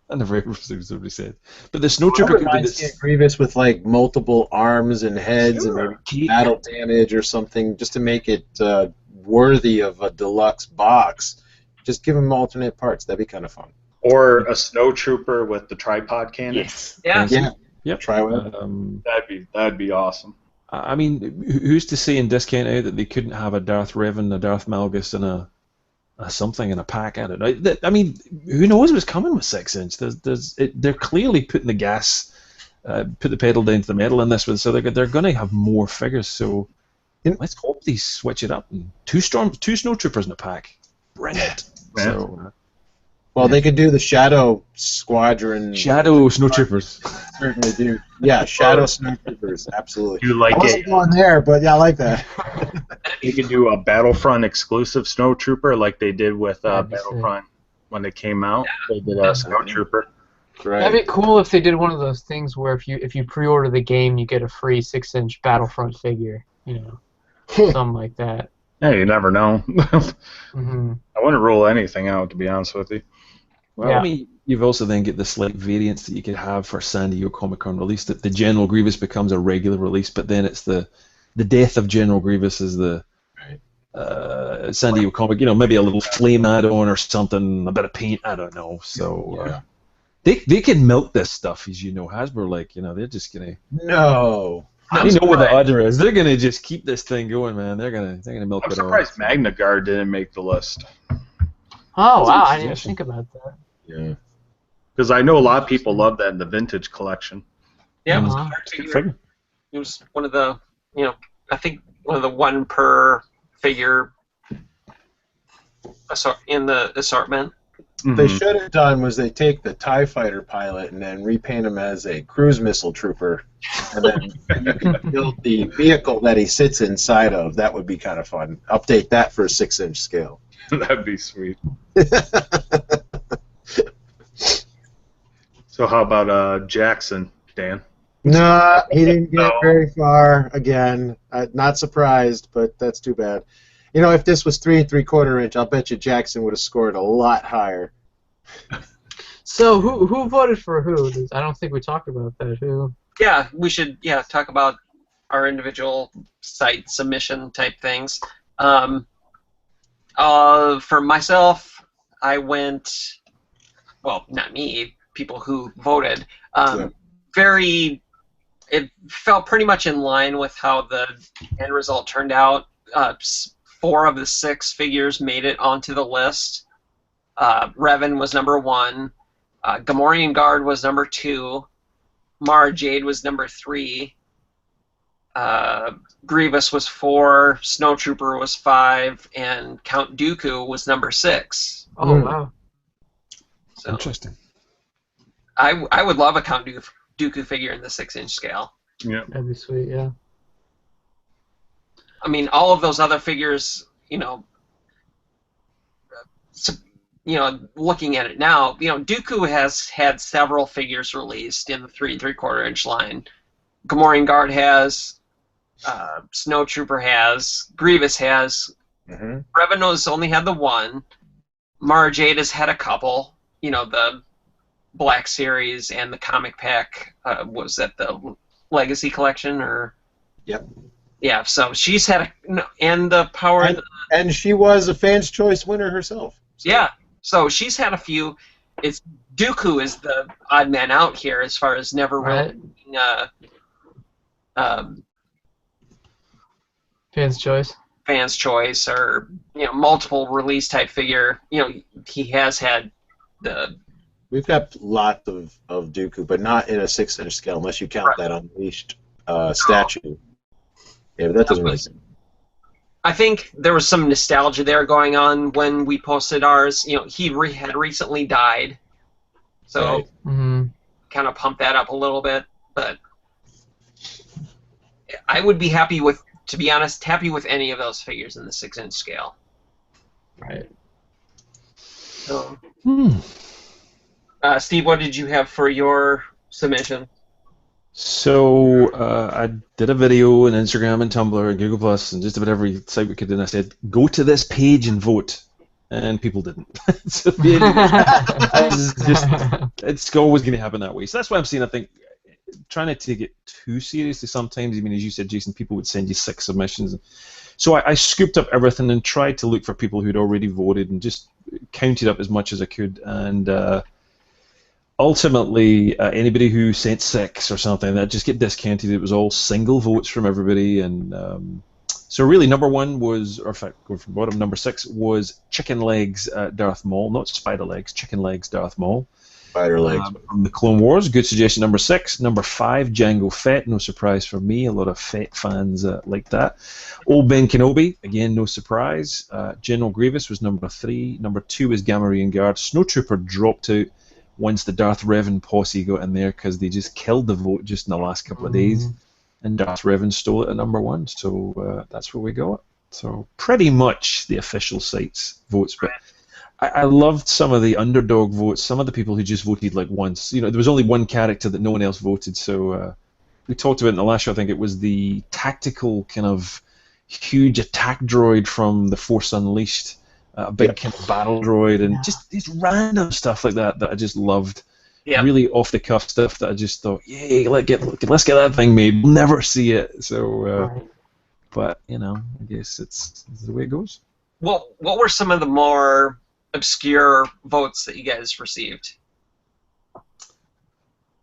I never heard somebody said. But the Snowtrooper could be this Grievous with like multiple arms and heads and maybe battle damage or something, just to make it worthy of a deluxe box. Just give them alternate parts. That'd be kind of fun. Or a Snowtrooper with the tripod cannon. Yes. Yeah. Yep. That'd be awesome. I mean, who's to say in Discount Out that they couldn't have a Darth Revan, a Darth Malgus, and a something in a pack? I don't know. I mean, who knows what's coming with 6-inch? They're clearly putting the gas, put the pedal down to the metal in this one, so they're going to have more figures. So let's hope they switch it up. And two snowtroopers in a pack. Bring it. Yeah. So, well, they could do the Shadow Squadron. Shadow snowtroopers. Certainly do. Yeah, Shadow Snowtroopers. Absolutely. You like I wasn't going there, but yeah, I like that. You could do a Battlefront exclusive Snowtrooper like they did with Battlefront when it came out. They did a Snowtrooper. Right. That'd be cool if they did one of those things where if you pre-order the game, you get a free 6-inch Battlefront figure. Something like that. Yeah, you never know. Mm-hmm. I wouldn't rule anything out, to be honest with you. Well, I mean, you've also then get the slight variants that you could have for San Diego Comic-Con release, that the General Grievous becomes a regular release, but then it's the the death of General Grievous is the San Diego comic. Maybe a little flame add-on or something, a bit of paint. I don't know. So they can milk this stuff, as you know. Hasbro, they're just gonna. No. You know where the order is. They're gonna just keep this thing going, man. They're gonna milk it all. I'm surprised Magna Guard didn't make the list. Oh wow, I didn't think about that. Yeah. Because I know a lot of people love that in the vintage collection. Yeah, it was hard to. It was one of the, I think one of the one per figure in the assortment. What they should have done was they take the TIE fighter pilot and then repaint him as a cruise missile trooper, and then you can build the vehicle that he sits inside of. That would be kind of fun. Update that for a 6-inch scale. That'd be sweet. So how about Jackson, Dan? No, he didn't get very far. Again, not surprised, but that's too bad. If this was 3 3/4 inch, I'll bet you Jackson would have scored a lot higher. So who voted for who? I don't think we talked about that. Who? Yeah, we should talk about our individual site submission type things. For myself, I went. Well, not me. People who voted. It felt pretty much in line with how the end result turned out. 4 of the 6 figures made it onto the list. Revan was number 1. Gamorrean Guard was number 2. Mara Jade was number 3. Grievous was 4. Snowtrooper was 5. And Count Dooku was number 6. Oh, wow. So, interesting. I would love a Count Dooku figure in the 6-inch scale. Yeah, that'd be sweet. Yeah. I mean, all of those other figures, looking at it now, Dooku has had several figures released in the 3 3/4 inch line. Gamorrean Guard has, Snowtrooper has, Grievous has, Revan only had the 1. Mara Jade has had a couple. The Black Series and the comic pack. Was that the Legacy collection or? Yep. Yeah, so she's had and the Power. And she was a Fan's Choice winner herself. So. Yeah, so she's had a few. It's Dooku is the odd man out here as far as never really being Fan's Choice. Fan's Choice or multiple release type figure. He has had the. We've got lots of Dooku, but not in a 6-inch scale unless you count that Unleashed statue. Yeah, but that doesn't really. I think there was some nostalgia there going on when we posted ours. He had recently died, so kind of pumped that up a little bit. But I would be happy with, to be honest, with any of those figures in the 6-inch scale. Right. So, Steve, what did you have for your submission? So I did a video on Instagram and Tumblr and Google Plus and just about every site we could do, and I said, go to this page and vote. And people didn't. So it's always going to happen that way. So that's why I'm saying, I think, trying not to take it too seriously sometimes. I mean, as you said, Jason, people would send you 6 submissions. So I scooped up everything and tried to look for people who'd already voted and just counted up as much as I could. And ultimately, anybody who sent 6 or something, that just get discounted. It was all single votes from everybody, and so really number 1 was, or in fact, going from bottom, number 6 was Chicken Legs Darth Maul, not Spider Legs, Chicken Legs Darth Maul. Spider Legs. From the Clone Wars, good suggestion. Number 6. Number 5, Jango Fett, no surprise for me. A lot of Fett fans like that. Old Ben Kenobi, again, no surprise. General Grievous was number 3. Number 2 is Gamorrean Guard. Snowtrooper dropped out once the Darth Revan posse got in there because they just killed the vote just in the last couple of days, and Darth Revan stole it at number 1, so that's where we got. So pretty much the official site's votes, but I loved some of the underdog votes, some of the people who just voted like once. There was only one character that no one else voted, so we talked about it in the last show. I think it was the tactical kind of huge attack droid from The Force Unleashed. A big kind of battle droid, and just these random stuff like that I just loved. Yeah. Really off-the-cuff stuff that I just thought, yay, let's get that thing made. We'll never see it. So but I guess it's the way it goes. What were some of the more obscure votes that you guys received?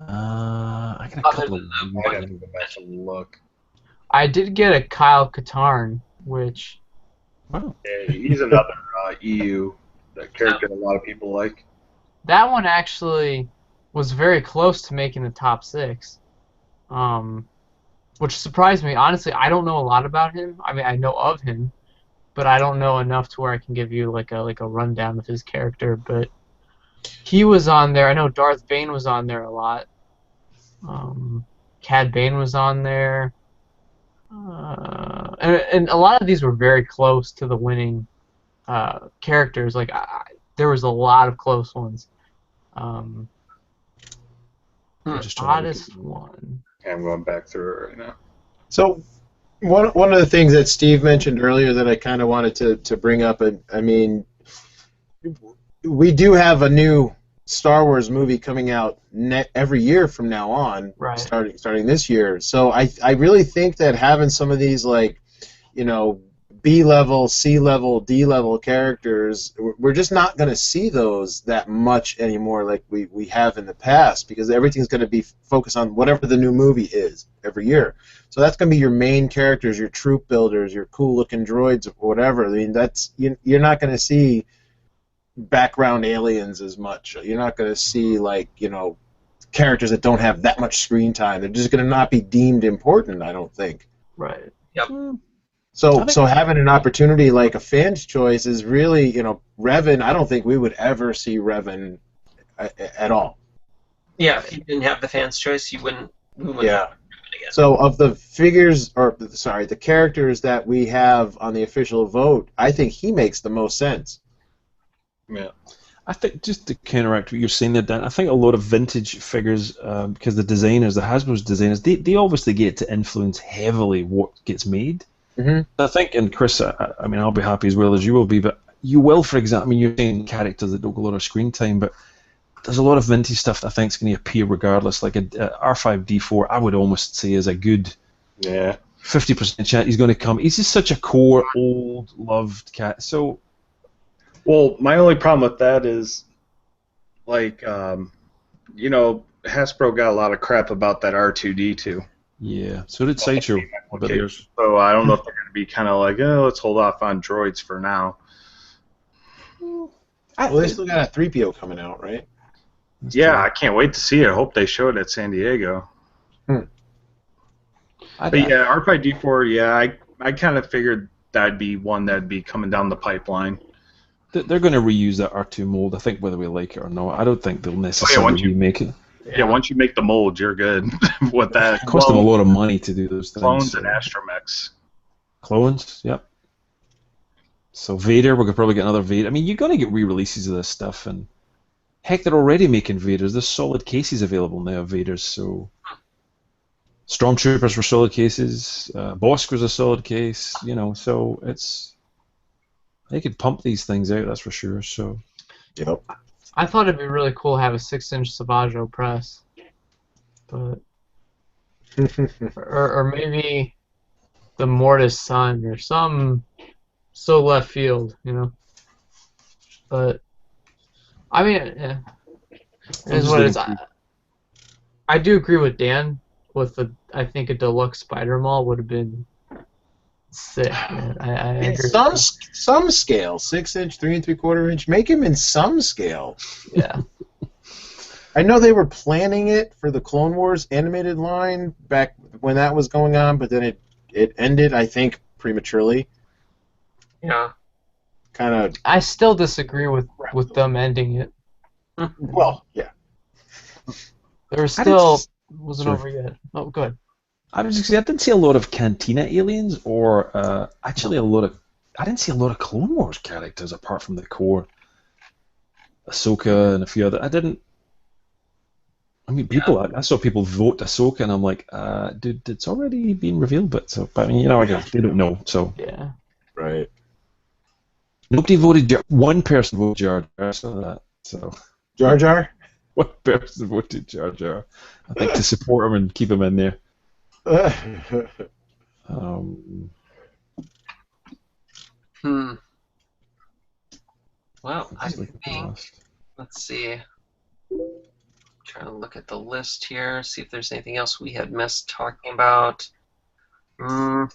I got a Other couple than of. the I have to go back and look. I did get a Kyle Katarn, which Wow. Yeah, he's another EU character a lot of people like. that one actually was very close to making the top 6, which surprised me. Honestly, I don't know a lot about him. I mean, I know of him, but I don't know enough to where I can give you like a rundown of his character. But he was on there. I know Darth Bane was on there a lot. Cad Bane was on there. And a lot of these were very close to the winning characters. Like there was a lot of close ones. Just trying to Oddest one. Yeah, I'm going back through it right now. So one of the things that Steve mentioned earlier that I kind of wanted to bring up, I mean, we do have a new Star Wars movie coming out every year from now on, Right. starting this year. So I really think that having some of these B-level, C-level, D-level characters, we're just not going to see those that much anymore like we have in the past, because everything's going to be focused on whatever the new movie is every year. So that's going to be your main characters, your troop builders, your cool-looking droids, or whatever. I mean, you're not going to see background aliens as much. You're not going to see characters that don't have that much screen time. They're just going to not be deemed important, I don't think. Right. Yep. So having an opportunity like a fan's choice is really, Revan, I don't think we would ever see Revan at all. Yeah, if you didn't have the fans' choice, we wouldn't have Revan again. So of the the characters that we have on the official vote, I think he makes the most sense. Yeah. I think, just to counteract what you're saying there, Dan, I think a lot of vintage figures, because the designers, the Hasbro's designers, they obviously get to influence heavily what gets made. Mm-hmm. I think, and Chris, I mean, I'll be happy as well as you will be, but you will, for example, I mean, you're saying characters that don't get a lot of screen time, but there's a lot of vintage stuff that I think is going to appear regardless. Like a R5-D4, I would almost say is a good 50% chance he's going to come. He's just such a core, old, loved cat. So, well, my only problem with that is, Hasbro got a lot of crap about that R2-D2. yeah, so did Sideshow. So I don't know if they're going to be kind of like, let's hold off on droids for now. Well, they still got a 3PO coming out, right? Yeah, I can't wait to see it. I hope they show it at San Diego. But yeah, R5-D4, I kind of figured that'd be one that'd be coming down the pipeline. They're going to reuse that R2 mold, I think, whether we like it or not. I don't think they'll necessarily remake it. Yeah, once you make the mold, you're good with that. It costs them a lot of money to do those things. Clones and astromechs. Clones, yep. So Vader, we could probably get another Vader. I mean, you're going to get re-releases of this stuff, and heck, they're already making Vaders. There's solid cases available now of Vaders, so Stormtroopers were solid cases. Bosk was a solid case, so it's... They could pump these things out, that's for sure, so... Yep. I thought it'd be really cool to have a 6-inch Savaggio press, but or maybe the Mortis Sun or some so left field, But I mean, it is what it is. I do agree with Dan with I think a deluxe Spider Mall would have been sick. Man. I in agree. some scale, 6-inch, 3 3/4 inch. Make him in some scale. Yeah. I know they were planning it for the Clone Wars animated line back when that was going on, but then it ended, I think, prematurely. Yeah. Kind of. I still disagree with them ending it. Well, yeah. There wasn't over yet. Oh, good. I didn't see a lot of Cantina aliens, or actually I didn't see a lot of Clone Wars characters apart from the core. Ahsoka and a few other. I saw people vote Ahsoka, and I'm like, dude, it's already been revealed, but I mean, again, they don't know, so. Yeah. Right. Nobody voted. One person voted Jar Jar. So that. So. Jar Jar. One person voted Jar Jar. I think to support him and keep him in there. Hmm. Well, I Let's look at the think, list. let's see. Trying to look at the list here, see if there's anything else we had missed talking about. Don't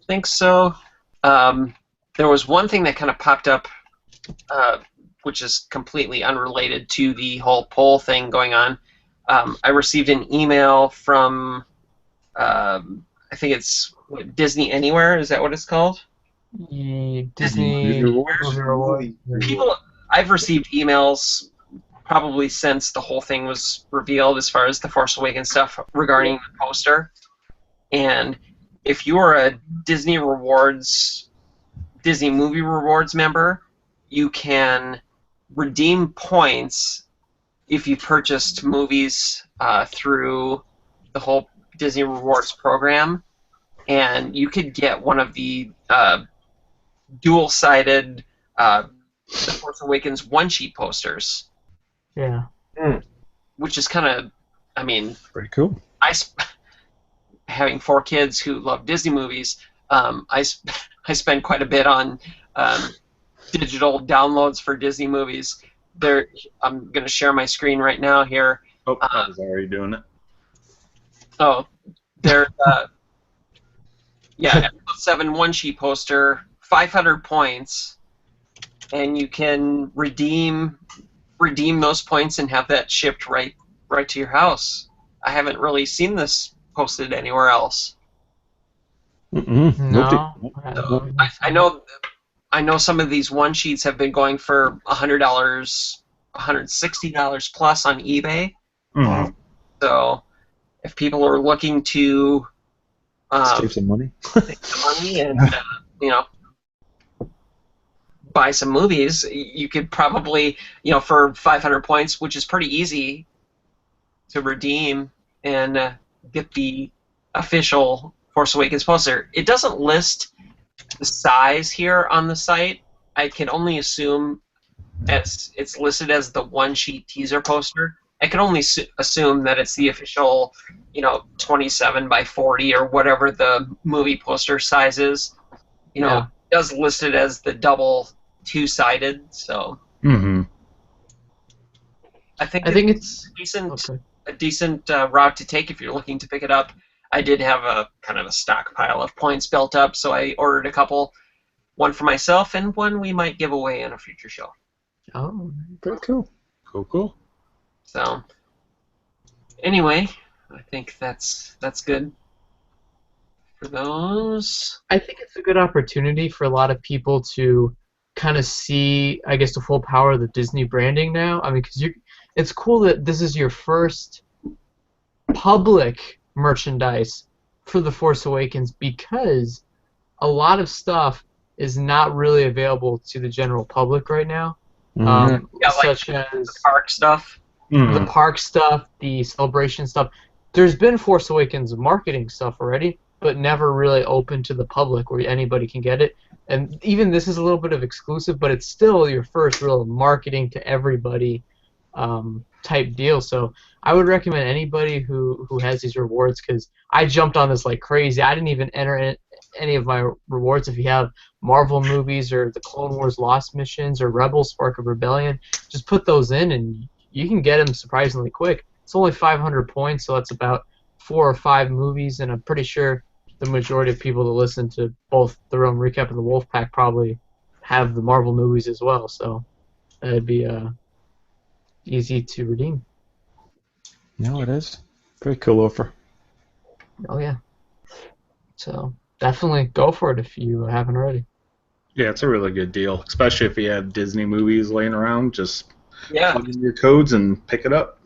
think so. There was one thing that kind of popped up, which is completely unrelated to the whole poll thing going on. I received an email from, I think it's Disney Anywhere. Is that what it's called? Disney Movie Rewards. People, I've received emails probably since the whole thing was revealed as far as the Force Awakens stuff regarding the poster. And if you are a Disney Movie Rewards member, you can redeem points if you purchased movies through the whole Disney Rewards program, and you could get one of the dual-sided The Force Awakens one-sheet posters. Yeah. Which is kind of, I mean, Pretty cool. Having 4 kids who love Disney movies, I spend quite a bit on digital downloads for Disney movies. I'm going to share my screen right now here. Oh, I was already doing it. Oh, there's Episode 7 one-sheet poster, 500 points, and you can redeem those points and have that shipped right to your house. I haven't really seen this posted anywhere else. No. So I know some of these one sheets have been going for $100, $160 plus on eBay. Mm-hmm. So if people are looking to Save some money. and buy some movies, you could probably, for 500 points, which is pretty easy to redeem and get the official Force Awakens poster. It doesn't list the size here on the site. I can only assume it's listed as the one-sheet teaser poster. I can only assume that it's the official, 27 by 40 or whatever the movie poster size is. It does list it as the double two-sided, so I think it's a decent route to take if you're looking to pick it up. I did have a kind of a stockpile of points built up, so I ordered a couple, one for myself and one we might give away on a future show. Oh, Pretty cool. Cool. So, anyway, I think that's good for those. I think it's a good opportunity for a lot of people to kind of see, I guess, the full power of the Disney branding now. I mean, because it's cool that this is your first public merchandise for The Force Awakens, because a lot of stuff is not really available to the general public right now. Such as the park stuff. The park stuff, the celebration stuff. There's been Force Awakens marketing stuff already, but never really open to the public where anybody can get it. And even this is a little bit of exclusive, but it's still your first real marketing to everybody type deal. So I would recommend anybody who has these rewards, because I jumped on this like crazy. I didn't even enter in any of my rewards. If you have Marvel movies or the Clone Wars Lost Missions or Rebels Spark of Rebellion, just put those in and you can get them surprisingly quick. It's only 500 points, so that's about 4 or 5 movies, and I'm pretty sure the majority of people that listen to both the Realm Recap and the Wolfpack probably have the Marvel movies as well, so that'd be easy to redeem. No, it is. Very cool offer. Oh, yeah. So definitely go for it if you haven't already. Yeah, it's a really good deal, especially if you have Disney movies laying around. Just plug in your codes and pick it up.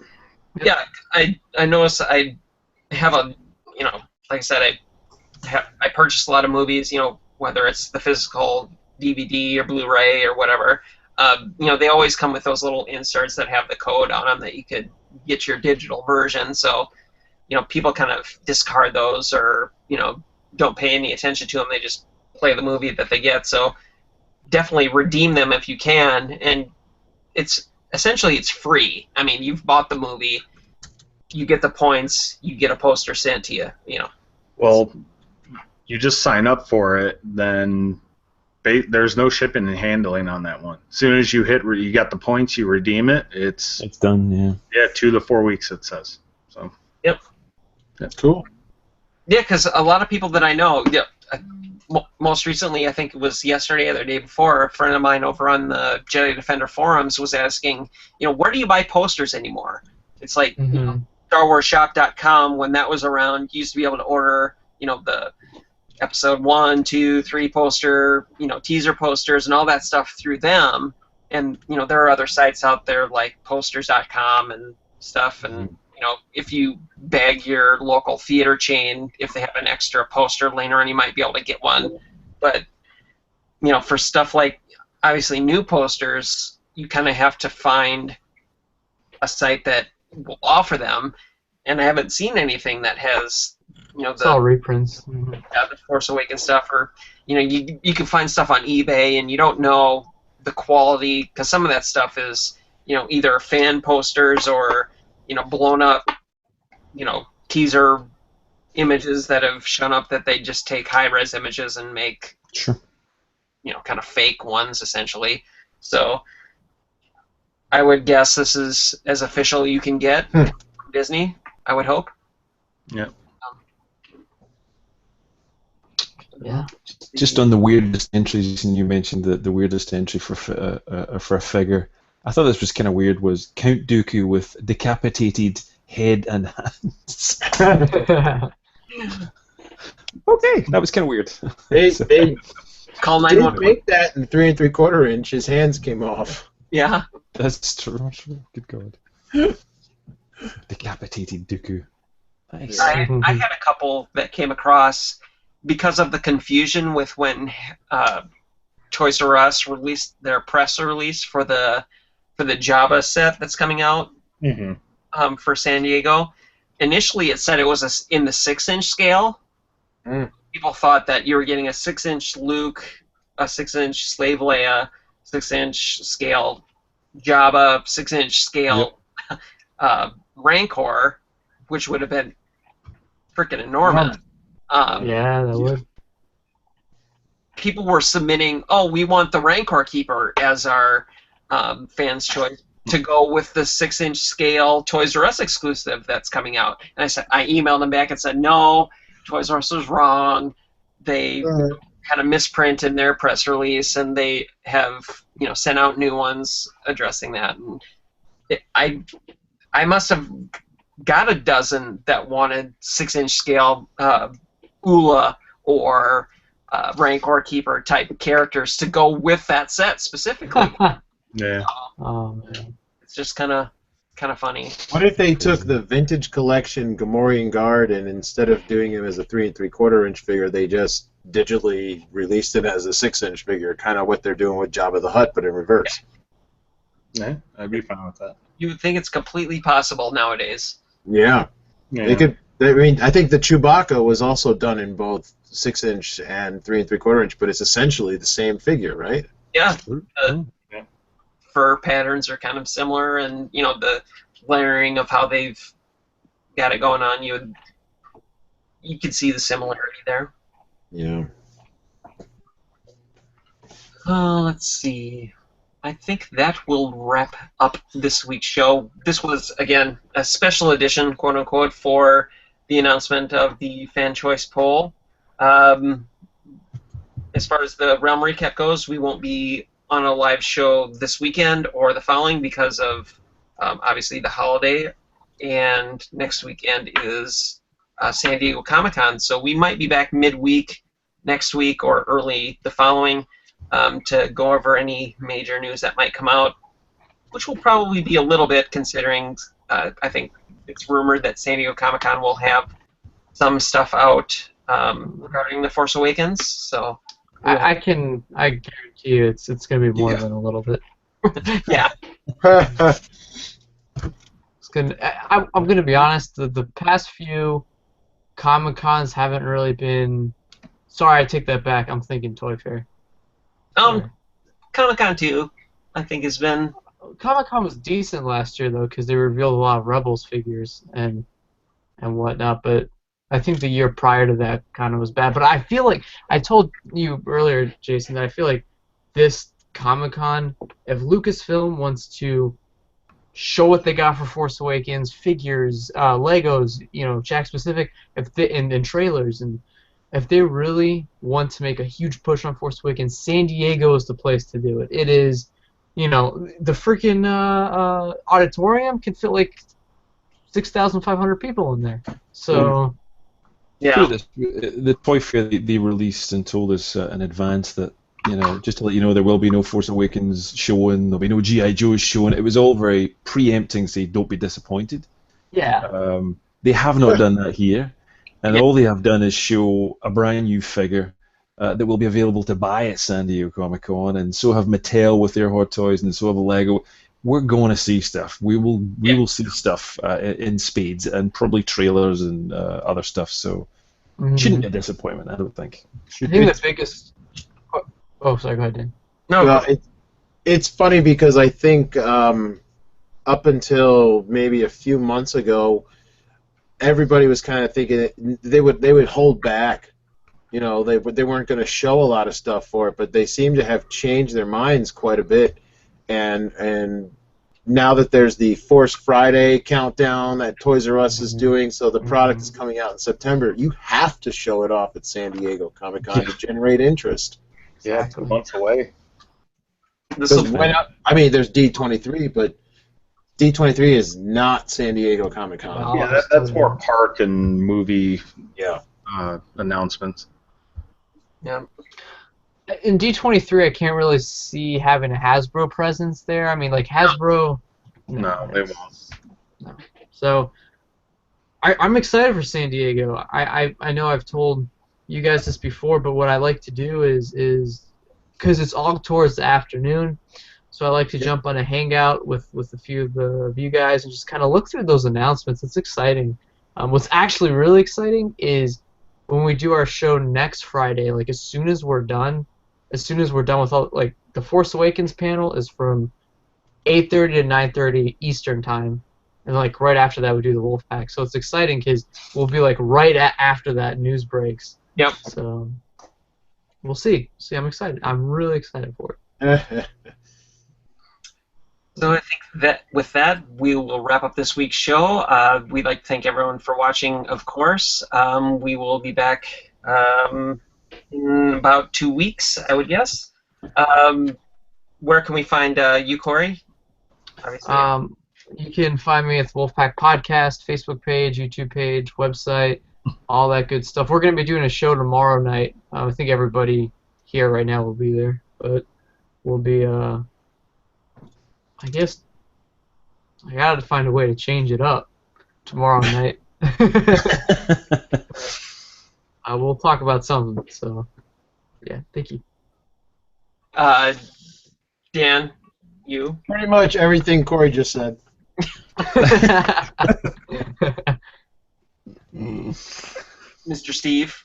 Yeah, I noticed I have a, like I said, I purchase a lot of movies, whether it's the physical DVD or Blu-ray or whatever. They always come with those little inserts that have the code on them that you could get your digital version. So, people kind of discard those or, don't pay any attention to them. They just play the movie that they get. So definitely redeem them if you can. And it's free. I mean, you've bought the movie, you get the points, you get a poster sent to you, Well, you just sign up for it, then there's no shipping and handling on that one. As soon as you got the points, you redeem it. It's done. Yeah. Yeah, 2 to 4 weeks it says. So. Yep. That's cool. Yeah, because a lot of people that I know, most recently, I think it was yesterday or the day before, a friend of mine over on the Jedi Defender forums was asking, where do you buy posters anymore? It's like StarWarsShop.com, when that was around, you used to be able to order, the episode 1, 2, 3 poster, teaser posters and all that stuff through them. And, there are other sites out there like posters.com and stuff. And, if you beg your local theater chain, if they have an extra poster laying around, you might be able to get one. But, for stuff like, obviously, new posters, you kind of have to find a site that will offer them. And I haven't seen anything that has, it's all reprints. Yeah, the Force Awakens stuff, or you can find stuff on eBay and you don't know the quality, because some of that stuff is either fan posters or blown up teaser images that have shown up that they just take high-res images and make kind of fake ones essentially. So I would guess this is as official you can get from Disney, I would hope. Yeah. Yeah. Just on the weirdest entries, and you mentioned the weirdest entry for a figure. I thought this was kind of weird. Was Count Dooku with decapitated head and hands? Okay, that was kind of weird. They Call did 911. make that in 3 3/4 inch. His hands came off. Yeah. That's true. Good God. Decapitated Dooku. Nice. I had a couple that came across because of the confusion with when Toys R Us released their press release for the Jabba set that's coming out for San Diego. Initially, it said it was in the 6-inch scale. People thought that you were getting a 6-inch Luke, a 6-inch Slave Leia, 6-inch scale Jabba, 6-inch scale Rancor, which would have been freaking enormous. Yeah, that would. People were submitting, we want the Rancor Keeper as our fans' choice to go with the 6-inch scale Toys R Us exclusive that's coming out. And I emailed them back and said, no, Toys R Us was wrong. They had a misprint in their press release, and they have sent out new ones addressing that. And I must have got a dozen that wanted 6-inch scale Ula or Rancor Keeper type characters to go with that set specifically. Yeah. Oh man. It's just kind of funny. What if they took the vintage collection Gamorrean Guard and instead of doing him as a 3 3/4 inch figure, they just digitally released it as a 6-inch figure, kind of what they're doing with Jabba the Hutt, but in reverse. Yeah, I'd be fine with that. You would think it's completely possible nowadays. Yeah. They could. I mean, I think the Chewbacca was also done in both 6-inch and 3 3/4 inch, but it's essentially the same figure, right? Yeah. Fur patterns are kind of similar, and the layering of how they've got it going on, you could see the similarity there. Yeah. Let's see. I think that will wrap up this week's show. This was, again, a special edition, quote-unquote, for the announcement of the fan choice poll. As far as the Realm recap goes, we won't be on a live show this weekend or the following because of, obviously, the holiday. And next weekend is San Diego Comic-Con. So we might be back midweek next week or early the following to go over any major news that might come out, which will probably be a little bit considering I think it's rumored that San Diego Comic-Con will have some stuff out regarding The Force Awakens. So I guarantee you it's going to be more than a little bit. Yeah. I'm going to be honest, the past few Comic-Cons haven't really been... Sorry, I take that back. I'm thinking Toy Fair. Comic-Con 2, I think, has been... Comic-Con was decent last year, though, because they revealed a lot of Rebels figures and whatnot, but I think the year prior to that kind of was bad. But I feel like I told you earlier, Jason, that I feel like this Comic-Con, if Lucasfilm wants to show what they got for Force Awakens, figures, Legos, Jack specific, and trailers, and if they really want to make a huge push on Force Awakens, San Diego is the place to do it. It is, the freaking auditorium can fit like 6,500 people in there. So, yeah. The Toy Fair they released and told us in advance that, just to let you know, there will be no Force Awakens showing, there'll be no G.I. Joes showing. It was all very preempting, say, don't be disappointed. yeah. They have not done that here, and all they have done is show a brand new figure that will be available to buy at San Diego Comic-Con, and so have Mattel with their Hot Toys, and so have Lego. We're going to see stuff. We will see stuff in spades, and probably trailers and other stuff. So shouldn't be a disappointment, I don't think. I think the biggest. Oh, sorry. Go ahead, Dan. No, well, it's funny because I think up until maybe a few months ago, everybody was kind of thinking they would hold back. They weren't going to show a lot of stuff for it, but they seem to have changed their minds quite a bit. And now that there's the Force Friday countdown that Toys R Us is doing, so the product is coming out in September, you have to show it off at San Diego Comic-Con to generate interest. Yeah, it's 2 months away. this will There's D23, but D23 is not San Diego Comic-Con. Oh, Yeah, that's more park and movie announcements. Yeah. In D23, I can't really see having a Hasbro presence there. I mean, like Hasbro. No, they won't. No. So, I'm excited for San Diego. I know I've told you guys this before, but what I like to do is because it's all towards the afternoon, so I like to jump on a hangout with a few of you guys and just kind of look through those announcements. It's exciting. What's actually really exciting is when we do our show next Friday. Like as soon as we're done with all, like the Force Awakens panel is from 8:30 to 9:30 Eastern time, and like right after that we do the Wolfpack. So it's exciting because we'll be like right after that news breaks. Yep. So we'll see. I'm excited. I'm really excited for it. So I think that with that, we will wrap up this week's show. We'd like to thank everyone for watching, of course. We will be back in about 2 weeks, I would guess. Where can we find you, Corey? Obviously. You can find me at the Wolfpack Podcast, Facebook page, YouTube page, website, all that good stuff. We're going to be doing a show tomorrow night. I think everybody here right now will be there, but we'll be, I guess, I got to find a way to change it up tomorrow night. We'll talk about something, so, yeah, thank you. Dan, you? Pretty much everything Corey just said. Mr. Steve?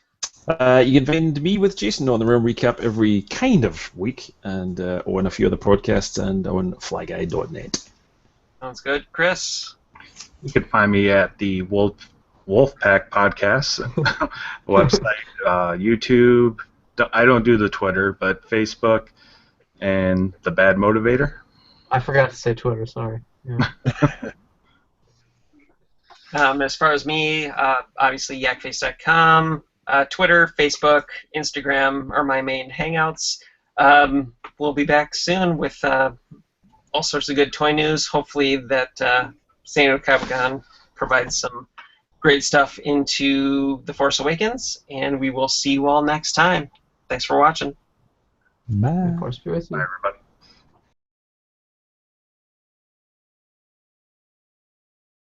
You can find me with Jason on the Realm Recap every kind of week, and on a few other podcasts, and on flyguy.net. Sounds good. Chris? You can find me at the Wolfpack Podcast website, YouTube. I don't do the Twitter, but Facebook, and the Bad Motivator. I forgot to say Twitter, sorry. Yeah. As far as me, obviously Yakface.com, Twitter, Facebook, Instagram are my main hangouts. We'll be back soon with all sorts of good toy news. Hopefully that San Diego Comic-Con provides some great stuff into The Force Awakens, and we will see you all next time. Thanks for watching. Bye. Of course, be with you. Bye, everybody.